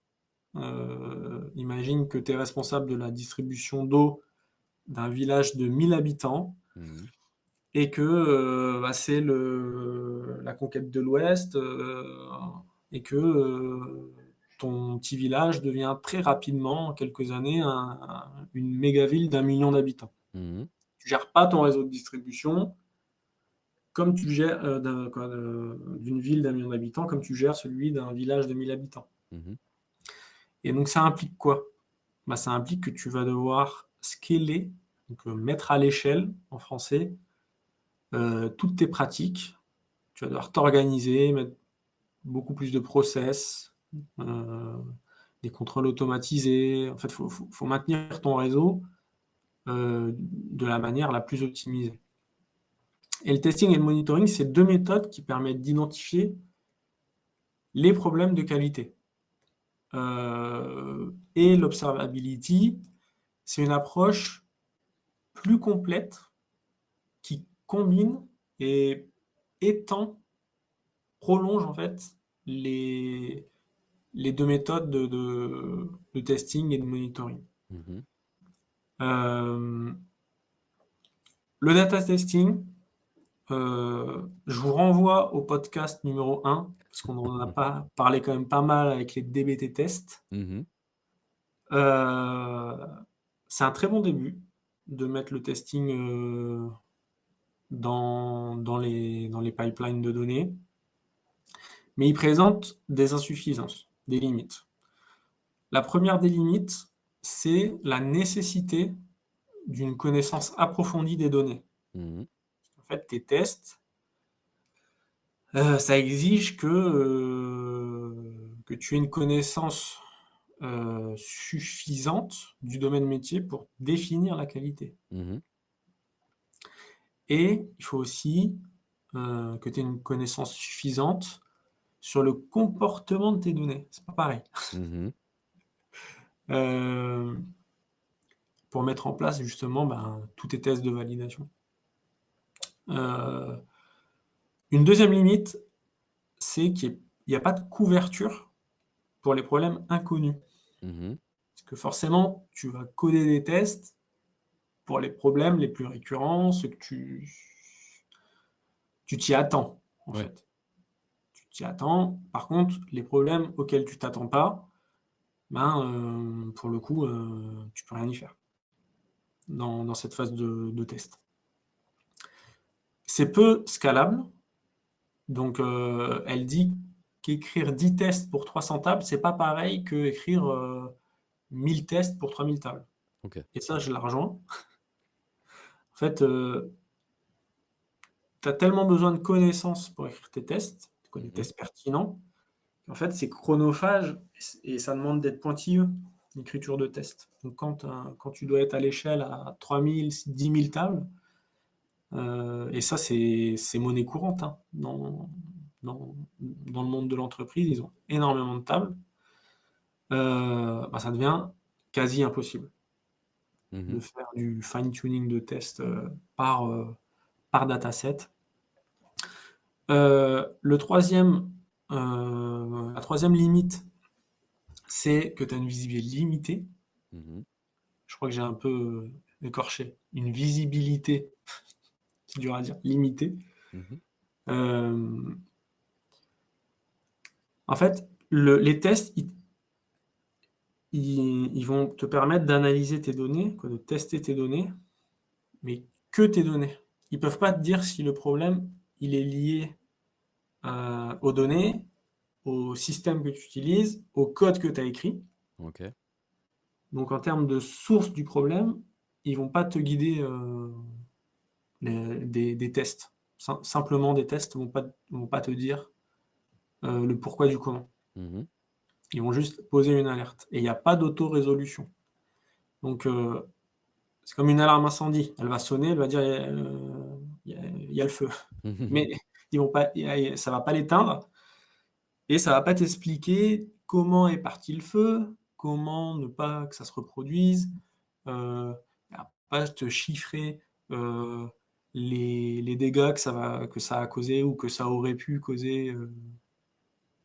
Imagine que tu es responsable de la distribution d'eau d'un village de 1 000 habitants. Mmh. et que, bah, c'est la conquête de l'Ouest, et que, ton petit village devient très rapidement, en quelques années, une méga ville d'1 million d'habitants. Mmh. Tu gères pas ton réseau de distribution comme tu gères, d'une ville d'1 million d'habitants, comme tu gères celui d'un village de 1000 habitants. Mmh. Et donc ça implique quoi? Bah, ça implique que tu vas devoir scaler, donc mettre à l'échelle, en français, toutes tes pratiques. Tu vas devoir t'organiser, mettre beaucoup plus de process, heu, des contrôles automatisés. En fait, faut maintenir ton réseau, de la manière la plus optimisée. Et le testing et le monitoring, c'est 2 méthodes qui permettent d'identifier les problèmes de qualité. Et l'observability, c'est une approche plus complète qui combine et étend, prolonge en fait les les 2 méthodes de testing et de monitoring. Mmh. Hem, le data testing, je vous renvoie au podcast numéro 1 parce qu'on en a pas parlé quand même pas mal avec les DBT tests. Mmh. Heu, c'est un très bon début de mettre le testing, dans les pipelines de données, mais il présente des insuffisances, des limites. La première des limites, c'est la nécessité d'une connaissance approfondie des données. Mmh. En fait, tes tests, ça exige que tu aies une connaissance, suffisante du domaine métier pour définir la qualité. Mmh. Et il faut aussi, que tu aies une connaissance suffisante sur le comportement de tes données. C'est pas pareil. Mmh. Hem, pour mettre en place justement, ben, tous tes tests de validation. Heu, une deuxième limite, c'est qu'il y a pas de couverture pour les problèmes inconnus. Mmh. Parce que forcément, tu vas coder des tests pour les problèmes les plus récurrents, ceux que tu t'y attends, en Ouais. fait. Tu t'y attends. Par contre, les problèmes auxquels tu t'attends pas, ben, pour le coup, tu peux rien y faire dans cette phase de test. C'est peu scalable, donc elle dit qu'écrire 10 tests pour 300 tables, c'est pas pareil qu'écrire, 1000 tests pour 3000 tables. OK. Et ça, je la rejoins. En fait, tu as tellement besoin de connaissances pour écrire tes tests, des Mmh. tests pertinents, qu'en fait, c'est chronophage et ça demande d'être pointilleux, l'écriture de tests. Donc quand tu dois être à l'échelle à 3000, 10 000 tables, et ça, c'est monnaie courante, hein, dans le monde de l'entreprise, ils ont énormément de tables, bah, ça devient quasi impossible de Mmh. faire du fine tuning de tests, par dataset. Le 3e, la 3e limite, c'est que tu as une visibilité limitée. Mmh. Je crois que j'ai un peu, écorché. Une visibilité, c'est dur à dire, limitée. Mmh. Hem, en fait, les tests, ils vont te permettre d'analyser tes données, quoi, de tester tes données, mais que tes données. Ils peuvent pas te dire si le problème, il est lié, aux données, au système que tu utilises, au code que tu as écrit. OK. Donc en termes de source du problème, ils vont pas te guider, des tests. Simplement des tests vont pas te dire, le pourquoi du comment. Mmh. Ils vont juste poser une alerte et il y a pas d'auto-résolution. Donc c'est comme une alarme incendie. Elle va sonner, elle va dire: il y a le feu». Mais ils vont pas ça va pas l'éteindre et ça va pas t'expliquer comment est parti le feu, comment ne pas que ça se reproduise, ça va pas te chiffrer, heu, les dégâts que ça a causé ou que ça aurait pu causer,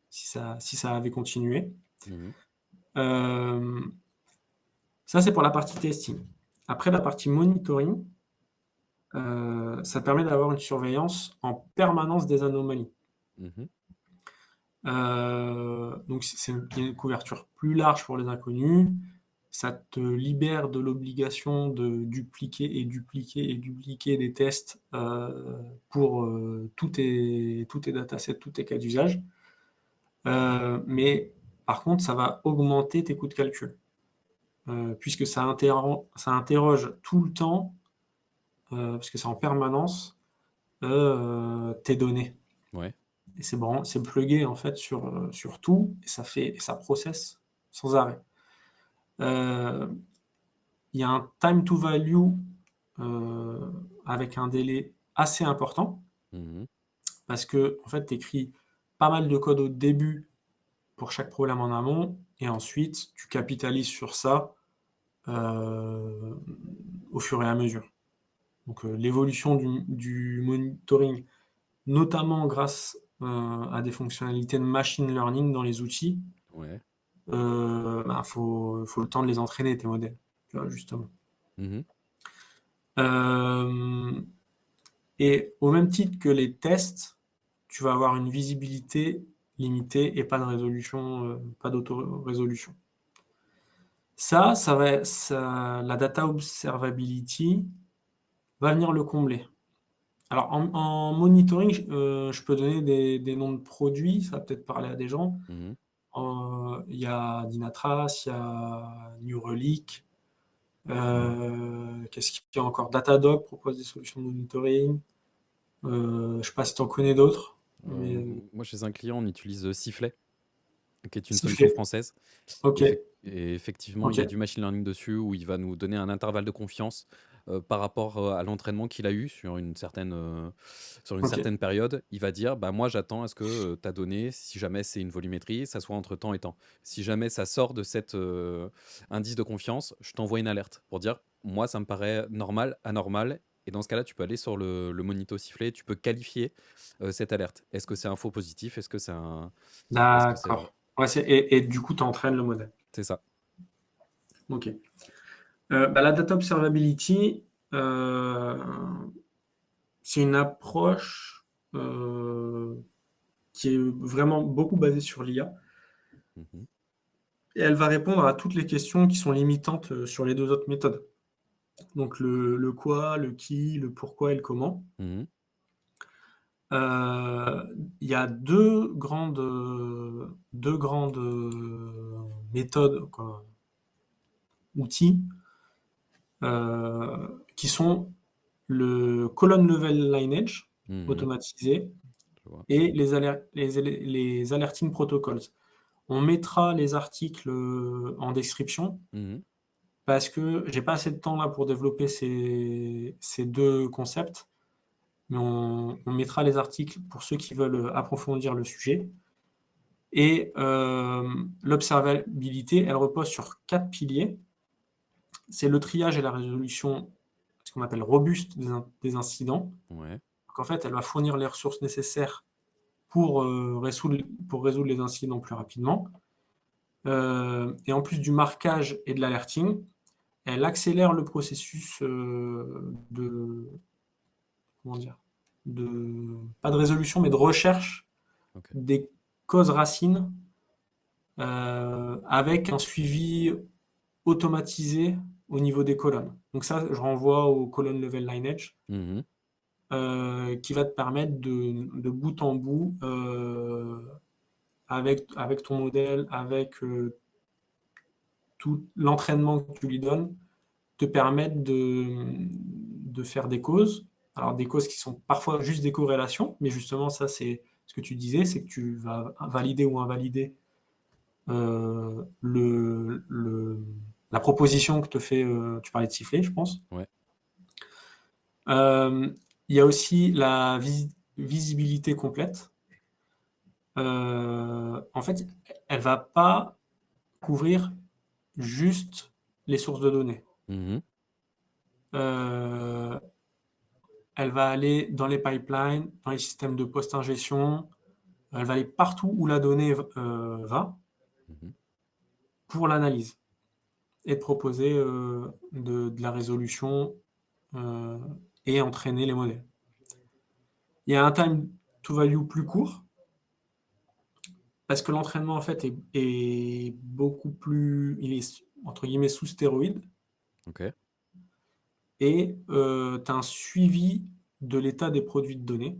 si ça avait continué. Mmh. Hem, ça, c'est pour la partie testing. Après la partie monitoring, Ça permet d'avoir une surveillance en permanence des anomalies. Mmh. Donc il y a une couverture plus large pour les inconnus. Ça te libère de l'obligation de dupliquer et dupliquer et dupliquer des tests, pour, tous tes datasets, tous tes cas d'usage. Mais par contre, ça va augmenter tes coûts de calcul, puisque ça interroge tout le temps, parce que c'est en permanence, tes données. Ouais. Et c'est plugué en fait sur tout et ça processe sans arrêt. Heu, il y a un time to value, heu, avec un délai assez important Mmh. parce qu'en fait, tu écris pas mal de code au début pour chaque problème en amont et ensuite tu capitalises sur ça, heu, au fur et à mesure. Donc, l'évolution du monitoring, notamment grâce, à des fonctionnalités de machine learning dans les outils, Ouais. bah, faut le temps de les entraîner tes modèles, tu vois? Justement. Mmh. Hem et au même titre que les tests, tu vas avoir une visibilité limitée et pas de résolution, pas d'auto-résolution. La data observability va venir le combler. Alors en monitoring, je peux donner des noms de produits, ça va peut-être parler à des gens. Mmh. Il y a Dynatrace, il y a New Relic, qu'est-ce qu'il y a encore? Datadog propose des solutions de monitoring. Je sais pas si tu en connais d'autres, mais Moi, chez un client, on utilise, Sifflet, qui est une solution Sifflet. française. OK, Et effectivement, il y a OK, du machine learning dessus où il va nous donner un intervalle de confiance, par rapport, à l'entraînement qu'il a eu sur une OK. certaine période. Il va dire: «Bah, moi, j'attends à ce que, ta donnée, si jamais c'est une volumétrie, ça soit entre temps et temps. Si jamais ça sort de cet, indice de confiance, je t'envoie une alerte pour dire: "Moi, ça me paraît normal, anormal"». Et dans ce cas-là, tu peux aller sur le Monito Sifflet, tu peux qualifier, cette alerte. Est-ce que c'est un faux positif? Est-ce que c'est D'accord. Ouais, et du coup, tu entraînes le modèle. c'est ça. OK. Bah, la data observability, heu, c'est une approche, qui est vraiment beaucoup basée sur l'IA Mmh. et elle va répondre à toutes les questions qui sont limitantes, sur les 2 autres méthodes. Donc le quoi, le qui, le pourquoi et le comment. Mmh. Il y a 2 grandes, méthodes, quoi, outils, qui sont le column level lineage Mmh. automatisé Je vois. et les alerting protocols. On mettra les articles, en description Mmh. parce que j'ai pas assez de temps là pour développer ces 2 concepts, mais on mettra les articles pour ceux qui veulent, approfondir le sujet et l'observabilité, elle repose sur 4 piliers. C'est le triage et la résolution, ce qu'on appelle robuste des incidents. Ouais. Donc en fait, elle va fournir les ressources nécessaires pour, résoudre les incidents plus rapidement. Et en plus du marquage et de l'alerting, elle accélère le processus, de comment dire? De pas de résolution, mais de recherche OK. des causes racines, avec un suivi automatisé au niveau des colonnes. Donc ça, je renvoie au column level lineage, Mmh. qui va te permettre de bout en bout, avec ton modèle, avec, tout l'entraînement que tu lui donnes, te permettre de faire des causes. Alors des causes qui sont parfois juste des corrélations, mais justement ça c'est ce que tu disais, c'est que tu vas valider ou invalider, la proposition que te fait, tu parlais de sifflet, je pense. Ouais. Hem, il y a aussi la visibilité complète. En fait, elle va pas couvrir juste les sources de données. Mmh. Heu, elle va aller dans les pipelines, dans les systèmes de post-ingestion, elle va aller partout où la donnée va Mmh. pour l'analyse et te proposer, de la résolution, heu et entraîner les modèles. Il y a un time to value plus court, parce que l'entraînement en fait est beaucoup plus il est entre guillemets «sous stéroïdes» OK. et tu as un suivi de l'état des produits de données.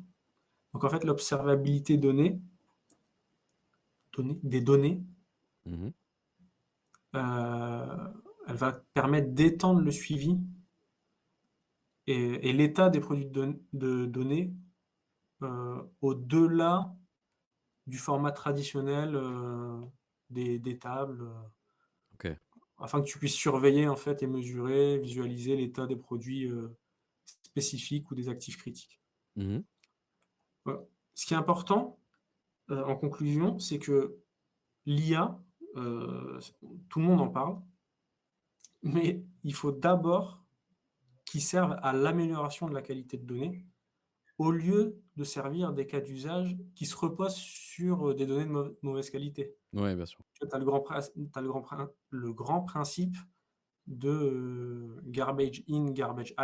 Donc en fait, l'observabilité des données, Mmh. elle va permettre d'étendre le suivi et l'état des produits de données, au-delà du format traditionnel, des tables, OK. afin que tu puisses surveiller en fait et mesurer, visualiser l'état des produits, spécifiques ou des actifs critiques. Mmh. Voilà. Ce qui est important, en conclusion, c'est que l'IA, tout le monde en parle, mais il faut d'abord qu'ils servent à l'amélioration de la qualité de données, au lieu de servir des cas d'usage qui se reposent sur, des données de mauvaise qualité. Ouais, bien sûr. Tu as le grand principe de, garbage in, garbage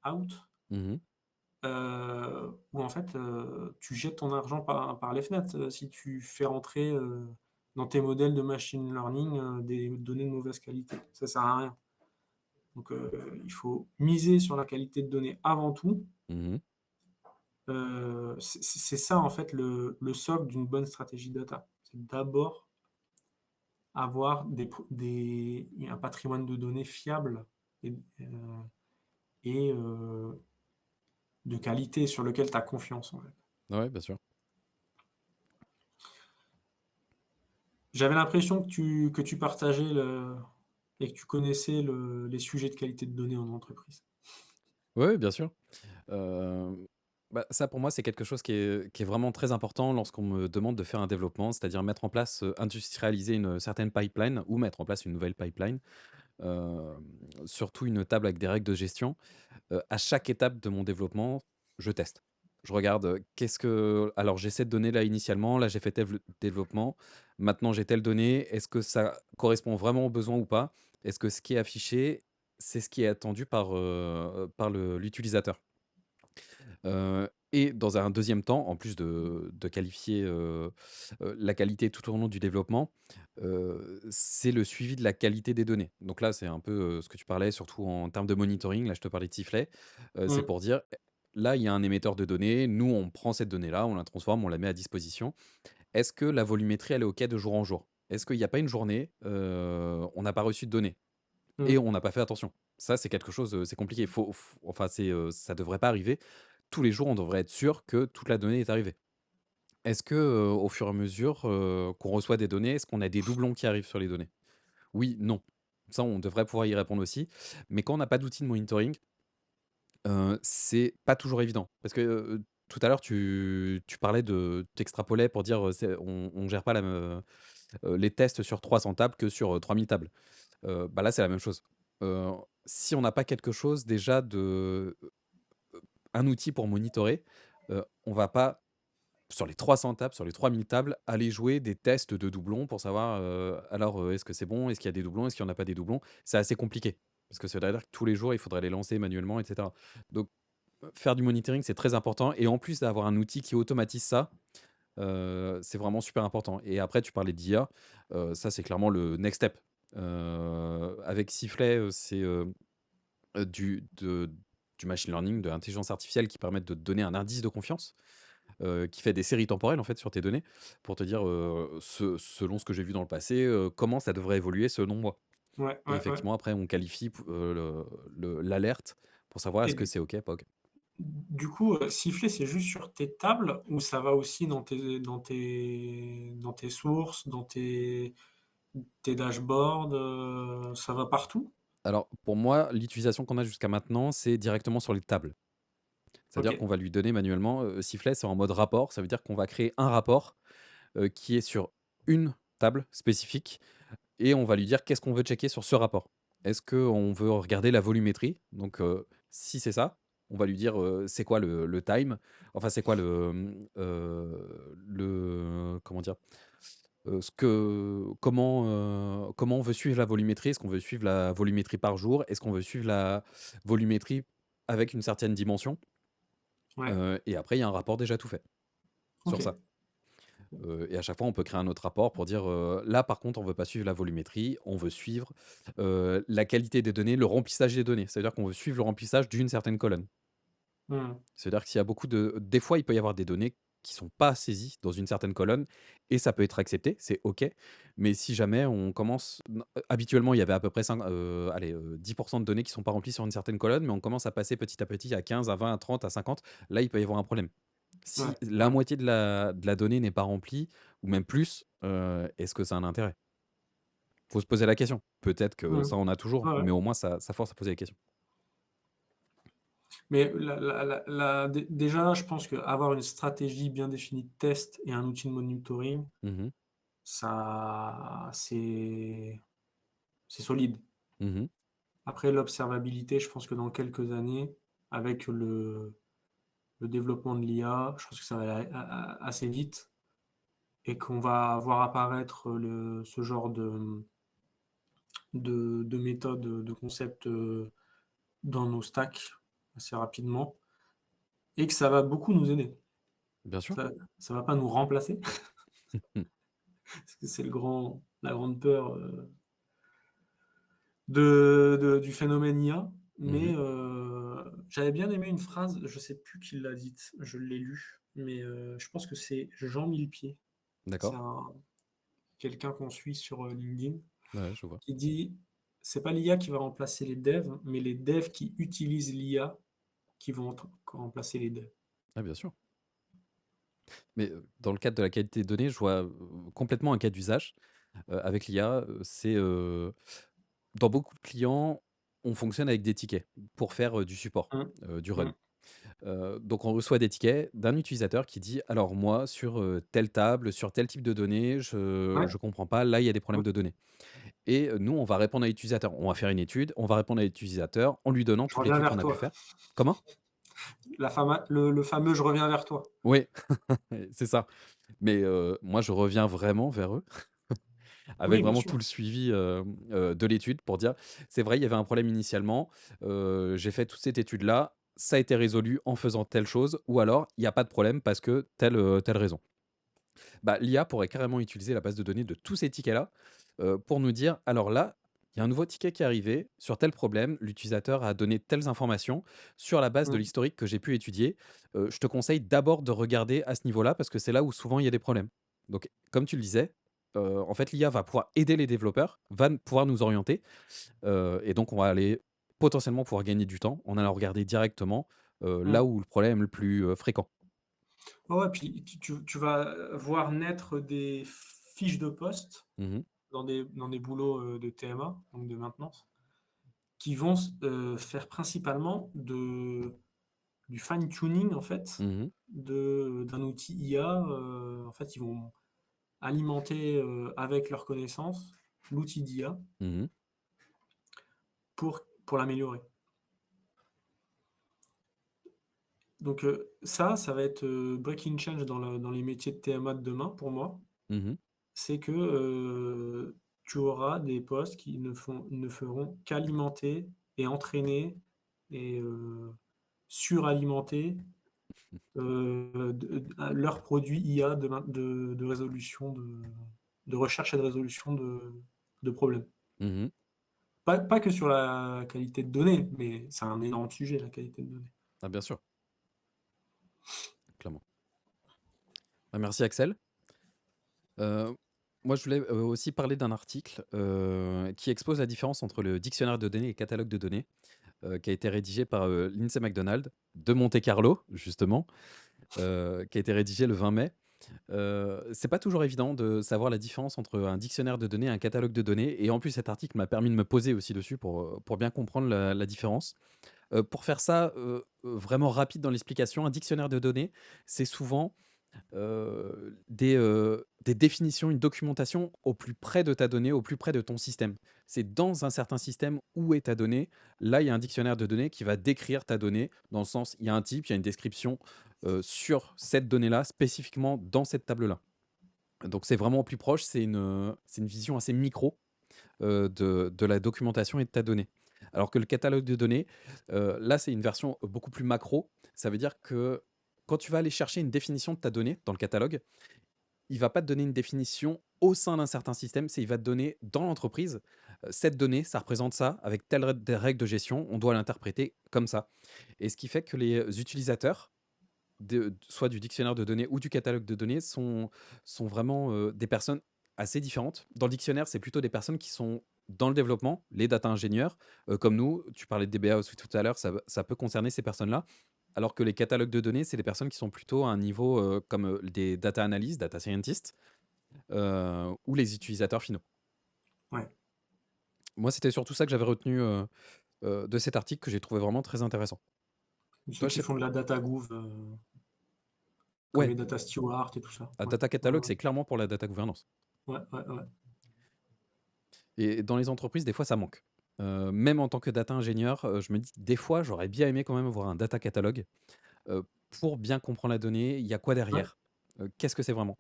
out, Mmh. où en fait, tu jettes ton argent par les fenêtres, si tu fais rentrer, dans tes modèles de machine learning, des données de mauvaise qualité. Ça sert à rien. Donc, il faut miser sur la qualité de données avant tout. Mmh. C'est ça en fait le socle d'une bonne stratégie data. C'est d'abord avoir un patrimoine de données fiable et, et de qualité sur lequel tu as confiance en fait. Ouais, bien sûr. J'avais l'impression que tu partageais et que tu connaissais les sujets de qualité de données en entreprise. Ouais, ouais, bien sûr. Hem, Bah, ça pour moi, c'est quelque chose qui est vraiment très important lorsqu'on me demande de faire un développement, c'est-à-dire mettre en place, industrialiser une certaine pipeline ou mettre en place une nouvelle pipeline, surtout une table avec des règles de gestion. À chaque étape de mon développement, je teste. Je regarde, qu'est-ce que alors j'ai cette donnée là initialement, là j'ai fait tel développement, maintenant j'ai telle donnée, est-ce que ça correspond vraiment aux besoins ou pas? Est-ce que ce qui est affiché, c'est ce qui est attendu par l'utilisateur? Et dans un deuxième temps, en plus de qualifier, la qualité tout au long du développement, c'est le suivi de la qualité des données. Donc là, c'est un peu, ce que tu parlais, surtout en termes de monitoring. Là, je te parlais de sifflet. C'est Mmh, pour dire, là, il y a un émetteur de données. Nous, on prend cette donnée-là, on la transforme, on la met à disposition. Est-ce que la volumétrie, elle est OK de jour en jour? Est-ce qu'il n'y a pas une journée, on n'a pas reçu de données et mmh, on n'a pas fait attention? Ça, c'est quelque chose, c'est compliqué. Enfin, ça devrait pas arriver. Tous les jours, on devrait être sûr que toute la donnée est arrivée. Est-ce que, au fur et à mesure, qu'on reçoit des données, est-ce qu'on a des doublons qui arrivent sur les données? Oui, non. Ça, on devrait pouvoir y répondre aussi. Mais quand on n'a pas d'outil de monitoring, c'est pas toujours évident. Parce que, tout à l'heure, tu parlais tu extrapolais pour dire, on gère pas les tests sur 300 tables que sur, 3000 tables. Bah, là, c'est la même chose. Heu, Si on n'a pas quelque chose déjà un outil pour monitorer, on va pas sur les 300 tables, sur les 3000 tables, aller jouer des tests de doublons pour savoir, alors, est-ce que c'est bon? Est-ce qu'il y a des doublons? Est-ce qu'il y en a pas des doublons? C'est assez compliqué parce que ça veut dire que tous les jours, il faudrait les lancer manuellement et cetera. Donc, faire du monitoring, c'est très important et en plus d'avoir un outil qui automatise ça, c'est vraiment super important et après tu parlais d'IA, ça c'est clairement le next step. Avec Sifflet, c'est, du machine learning, de l'intelligence artificielle qui permettent de te donner un indice de confiance, qui fait des séries temporelles, en fait, sur tes données, pour te dire, selon ce que j'ai vu dans le passé, comment ça devrait évoluer selon moi. ouais, Et ouais, ouais. effectivement, après, on qualifie l'alerte pour savoir est-ce Et que c'est OK, pas OK. du coup, siffler, c'est juste sur tes tables ou ça va aussi dans tes sources, dans tes dashboards, ça va partout? Alors, pour moi, l'utilisation qu'on a jusqu'à maintenant, c'est directement sur les tables. C'est-à-dire OK. qu'on va lui donner manuellement, Sifflet, c'est en mode rapport. Ça veut dire qu'on va créer un rapport, qui est sur une table spécifique et on va lui dire qu'est-ce qu'on veut checker sur ce rapport. Est-ce qu'on veut regarder la volumétrie? Donc, si c'est ça, on va lui dire, c'est quoi le time? Enfin, c'est quoi comment dire? Comment on veut suivre la volumétrie? Est-ce qu'on veut suivre la volumétrie par jour? Est-ce qu'on veut suivre la volumétrie avec une certaine dimension, Ouais, et après il y a un rapport déjà tout fait sur OK. ça. Et à chaque fois, on peut créer un autre rapport pour dire, là par contre, on veut pas suivre la volumétrie, on veut suivre, la qualité des données, le remplissage des données. C'est-à-dire qu'on veut suivre le remplissage d'une certaine colonne. Mmh. C'est-à-dire que s'il y a beaucoup de des fois, il peut y avoir des données qui sont pas saisies dans une certaine colonne et ça peut être accepté, c'est OK. Mais si jamais on commence habituellement, il y avait à peu près 10 de données qui sont pas remplies sur une certaine colonne, mais on commence à passer petit à petit à 15, à 20, à 30, à 50. Là, il peut y avoir un problème. Ouais, Si la ouais. moitié de la donnée n'est pas remplie ou même plus, est-ce que ça a un intérêt? Faut se poser la question. Peut-être que Mmh. ça en a toujours, Ouais, ouais. mais au moins ça force à poser la question. Mais déjà, je pense qu'avoir une stratégie bien définie de test et un outil de monitoring, Mmh mh. ça c'est solide. Mmh. Après l'observabilité, je pense que dans quelques années, avec le développement de l'IA, je pense que ça va aller assez vite et qu'on va voir apparaître ce genre de méthodes, de concepts, dans nos stacks assez rapidement et que ça va beaucoup nous aider. Bien sûr. Ça va pas nous remplacer, Mmh. parce que c'est la grande peur, du phénomène IA, Mmh mais mh. j'avais bien aimé une phrase, je sais plus qui l'a dite, je l'ai lue, mais je pense que c'est Jean Millepied. C'est D'accord. quelqu'un qu'on suit sur, LinkedIn, Ouais, je vois. qui dit: «C'est pas l'IA qui va remplacer les devs, mais les devs qui utilisent l'IA qui vont remplacer les devs». Ah bien sûr. Mais, dans le cadre de la qualité des données, je vois, complètement un cas d'usage, avec l'IA, dans beaucoup de clients, on fonctionne avec des tickets pour faire, du support, Mmh. du run. Mmh. Donc on reçoit des tickets d'un utilisateur qui dit: «Alors moi sur, telle table, sur tel type de données, Ouais, je comprends pas, là il y a des ouais. problèmes de données». Et nous on va répondre à l'utilisateur. On va faire une étude, on va répondre à l'utilisateur en lui donnant Je toute reviens l'étude vers qu'on a pu toi. faire. Comment? Le fameux «je reviens vers toi». Oui, c'est ça. Mais, moi je reviens vraiment vers eux avec Oui, bien vraiment sûr. tout le suivi, de l'étude pour dire: «C'est vrai, il y avait un problème initialement, j'ai fait toute cette étude-là, ça a été résolu en faisant telle chose ou alors il y a pas de problème parce que telle raison». Bah, l'IA pourrait carrément utiliser la base de données de tous ces tickets-là, pour nous dire: «Alors là, il y a un nouveau ticket qui est arrivé sur tel problème, l'utilisateur a donné telles informations. Sur la base de Mmh. l'historique que j'ai pu étudier, je te conseille d'abord de regarder à ce niveau-là parce que c'est là où souvent il y a des problèmes». Donc comme tu le disais, en fait, l'IA va pouvoir aider les développeurs, va pouvoir nous orienter, et donc on va aller potentiellement pouvoir gagner du temps en allant regarder directement, là Mmh. où le problème est le plus, fréquent. Ouais, ouais, puis tu vas, voir naître des fiches de poste Mmh. dans des boulots, de TMA, donc de maintenance, qui vont faire principalement du fine tuning en fait, Mmh. d'un outil IA, en fait, ils vont alimenter, avec leurs connaissances, l'outil d'IA Mmh. pour l'améliorer. Donc ça va être, breaking change dans les métiers de TMA de demain pour moi. Mmh. C'est que, tu auras des postes qui ne feront qu'alimenter et entraîner et suralimenter, leurs produits IA de résolution de recherche et de résolution de problèmes. Mmh. Pas que sur la qualité de données, mais c'est un énorme sujet, la qualité de données. Ah bien sûr, clairement. Bah, merci Axel. Heu, Moi je voulais, aussi parler d'un article, qui expose la différence entre le dictionnaire de données et catalogue de données, qui a été rédigé par, Lindsay McDonald de Monte Carlo justement, qui a été rédigé le 20 mai. C'est pas toujours évident de savoir la différence entre un dictionnaire de données et un catalogue de données et en plus cet article m'a permis de me poser aussi dessus pour bien comprendre la différence. Pour faire ça, vraiment rapide dans l'explication, un dictionnaire de données, c'est souvent des définitions, une documentation au plus près de ta donnée, au plus près de ton système. C'est dans un certain système où est ta donnée. Là, il y a un dictionnaire de données qui va décrire ta donnée, dans le sens, il y a un type, il y a une description sur cette donnée-là, spécifiquement dans cette table-là. Donc c'est vraiment au plus proche, c'est une vision assez micro de la documentation et de ta donnée. Alors que le catalogue de données, là, c'est une version beaucoup plus macro. Ça veut dire que quand tu vas aller chercher une définition de ta donnée dans le catalogue, il va pas te donner une définition au sein d'un certain système, c'est il va te donner dans l'entreprise, cette donnée, ça représente ça, avec telle des règles de gestion, on doit l'interpréter comme ça. Et ce qui fait que les utilisateurs soit du dictionnaire de données ou du catalogue de données sont vraiment, des personnes assez différentes. Dans le dictionnaire, c'est plutôt des personnes qui sont dans le développement, les data ingénieurs, comme nous. Tu parlais de DBA aussi tout à l'heure, ça peut concerner ces personnes-là. Alors que les catalogues de données, c'est des personnes qui sont plutôt à un niveau, comme, des data analysts, data scientists, ou les utilisateurs finaux. Ouais. Moi, c'était surtout ça que j'avais retenu, de cet article que j'ai trouvé vraiment très intéressant. Ceux Toi, je qui sais font de la data gouv, comme les ouais, data stewards et tout ça. Ouais. data Ouais, catalog, ouais. c'est clairement pour la data gouvernance. Ouais, ouais, ouais. Et dans les entreprises, des fois, ça manque. Même en tant que data ingénieur, je me dis des fois, j'aurais bien aimé quand même avoir un data catalogue, pour bien comprendre la donnée. Il y a quoi Ouais. derrière? Qu'est-ce que c'est vraiment?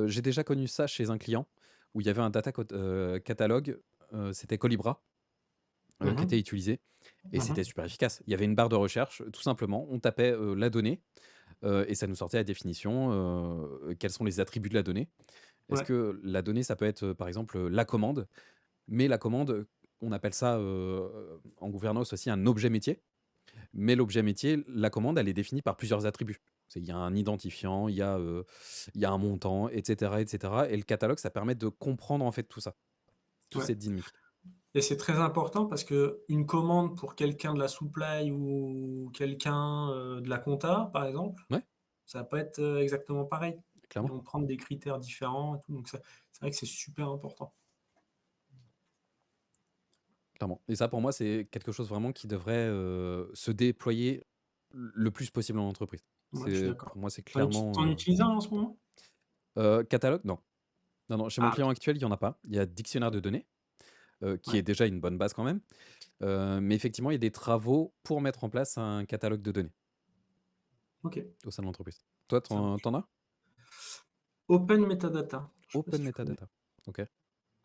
J'ai déjà connu ça chez un client où il y avait un catalogue, c'était Colibra, qui était Mmh. utilisé et Mmh. c'était super efficace. Il y avait une barre de recherche, tout simplement, on tapait, la donnée, et ça nous sortait la définition, quels sont les attributs de la donnée. Est-ce Ouais, que la donnée, ça peut être, par exemple, la commande? Mais la commande, on appelle ça, en gouvernance aussi un objet métier. Mais l'objet métier, la commande, elle est définie par plusieurs attributs. Il y a un identifiant, il y a un montant, et cetera et le catalogue, ça permet de comprendre, en fait, tout ça, toute ouais. cette dynamique. Et c'est très important parce qu'une commande pour quelqu'un de la supply ou quelqu'un, de la compta, par exemple, Ouais, ça va pas être, exactement pareil. Ils clairement, vont prendre des critères différents et tout, donc ça, c'est vrai que c'est super important. clairement et ça, pour moi, c'est quelque chose vraiment qui devrait, se déployer le plus possible en entreprise. Moi, je suis Pour d'accord. moi, c'est Tu clairement, utilises un en ce moment? catalogue, non. Non, non, chez mon Ah client OK. actuel, il y en a pas. Il y a dictionnaire de données, qui Ouais, est déjà une bonne base quand même. Mais effectivement, il y a des travaux pour mettre en place un catalogue de données OK, au sein de l'entreprise. Toi, ça marche. tu as? Open Metadata, je sais pas si Open tu connais? Metadata. OK.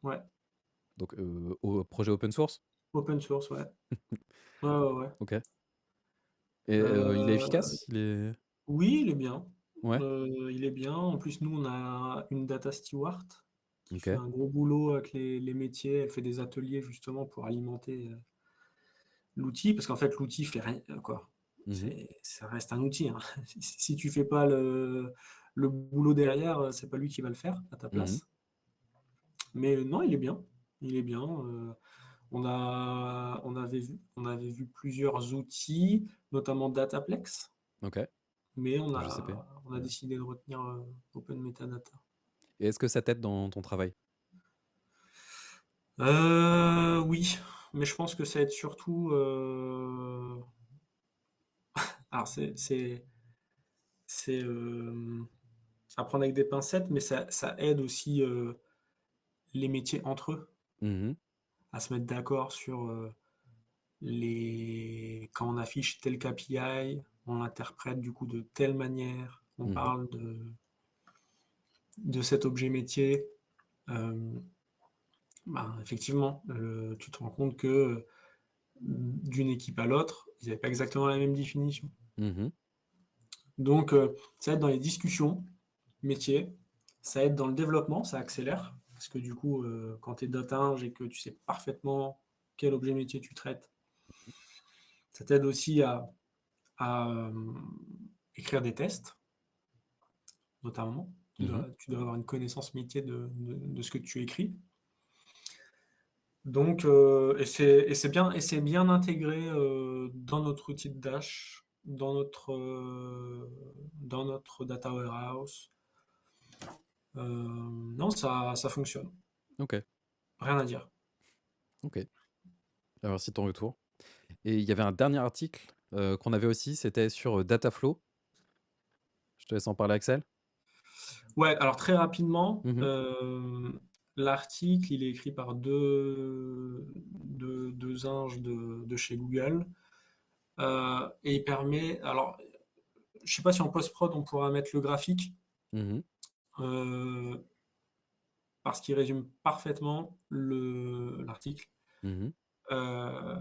Ouais, Donc, au projet open source? open source, ouais. Ouais, ouais, ouais. OK et il est Heu, efficace? Il est oui, il est bien. ouais? Il est bien. En plus, nous, on a une data steward qui fait OK. un gros boulot avec les métiers. Elle fait des ateliers justement pour alimenter, l'outil, parce qu'en fait, l'outil fait rien, quoi. Mmh mh. Ça reste un outil, hein. Si tu fais pas le boulot derrière, c'est pas lui qui va le faire à ta Mmh. place. Mais non, il est bien. Il est bien, on avait vu plusieurs outils, notamment Dataplex, OK. mais on GCP a on a décidé de retenir, Open Metadata. et est-ce que ça t'aide dans ton travail? Oui, mais je pense que ça aide surtout, alors c'est, à prendre avec des pincettes, mais ça aide aussi, les métiers entre eux Mmh. à se mettre d'accord sur, les quand on affiche tel KPI, on l'interprète du coup de telle manière, on Mmh. parle de cet objet métier. Hem, Ben, effectivement, tu te rends compte que, d'une équipe à l'autre, ils avaient pas exactement la même définition. Mmh. Donc, ça aide dans les discussions métiers, ça aide dans le développement, ça accélère parce que du coup, quand tu es data ing et que tu sais parfaitement quel objet métier tu traites, ça t'aide aussi à écrire des tests, notamment. Tu Mmh. dois tu dois avoir une connaissance métier de ce que tu écris. Donc, et c'est bien intégré, dans notre outil de Dash, dans notre data warehouse. Non, ça fonctionne. OK. Rien à dire. OK. Alors merci de ton retour et il y avait un dernier article, qu'on avait aussi, c'était sur, Dataflow. Je te laisse en parler, Axel. Ouais, alors très rapidement, Mmh. l'article, il est écrit par deux inges de chez Google, et il permet, alors, je sais pas si en post-prod, on pourra mettre le graphique, Mmh. heu, parce qu'il résume parfaitement l'article. Mmh. Heu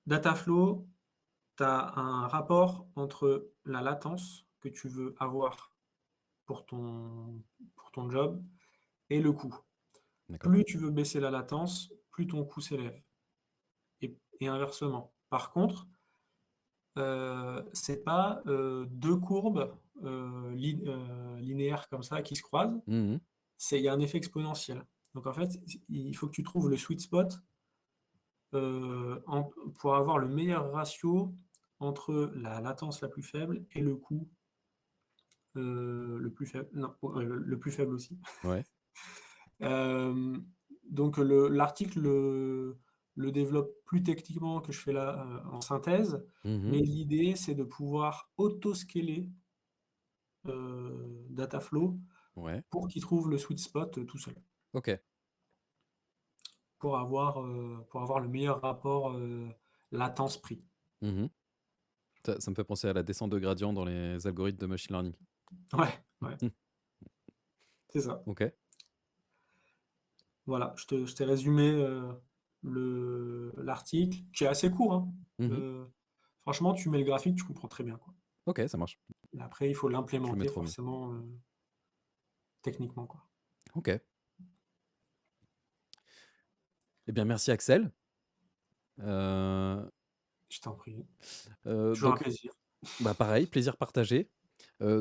Dataflow, tu as un rapport entre la latence que tu veux avoir pour ton job et le coût. D'accord. Plus tu veux baisser la latence, plus ton coût s'élève et inversement. Par contre, c'est pas, 2 courbes, linéaires comme ça qui se croisent, Mmh. il y a un effet exponentiel. Donc en fait, il faut que tu trouves le sweet spot, en pour avoir le meilleur ratio entre la latence la plus faible et le coût, le plus faible, non, le plus faible aussi. Ouais. Hem, donc l'article le développe plus techniquement que je fais là, en synthèse, Mmh. mais l'idée, c'est de pouvoir auto-scaler, Dataflow Ouais. pour qu'il trouve le sweet spot, tout seul, OK. pour avoir le meilleur rapport, latence-prix. Mmh. Ça me fait penser à la descente de gradient dans les algorithmes de machine learning. Ouais, ouais, Mmh. c'est ça. OK. Voilà, je t'ai résumé, l'article qui est assez court, hein. Mmh. Franchement, tu mets le graphique, tu comprends très bien, quoi. OK, ça marche. Et après, il faut Je le l'implémenter mettrai au mien. forcément, techniquement, quoi. OK. Eh bien, merci Axel. Heu Je t'en prie. Toujours un donc plaisir. bah, pareil, plaisir partagé.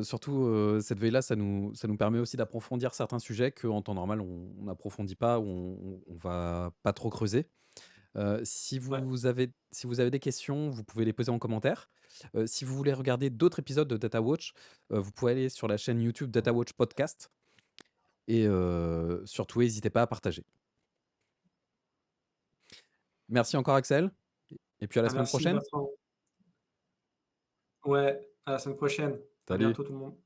Surtout, cette veille-là, ça nous permet aussi d'approfondir certains sujets qu'en temps normal, on n'approfondit pas ou on va pas trop creuser. Ouais, Si vous avez des questions, vous pouvez les poser en commentaire. Si vous voulez regarder d'autres épisodes de Data Watch, vous pouvez aller sur la chaîne YouTube Data Watch Podcast et surtout n'hésitez pas à partager. Merci encore Axel et puis à la bah, semaine merci prochaine. Bertrand. Ouais, à la semaine prochaine. À Salut. bientôt tout le monde.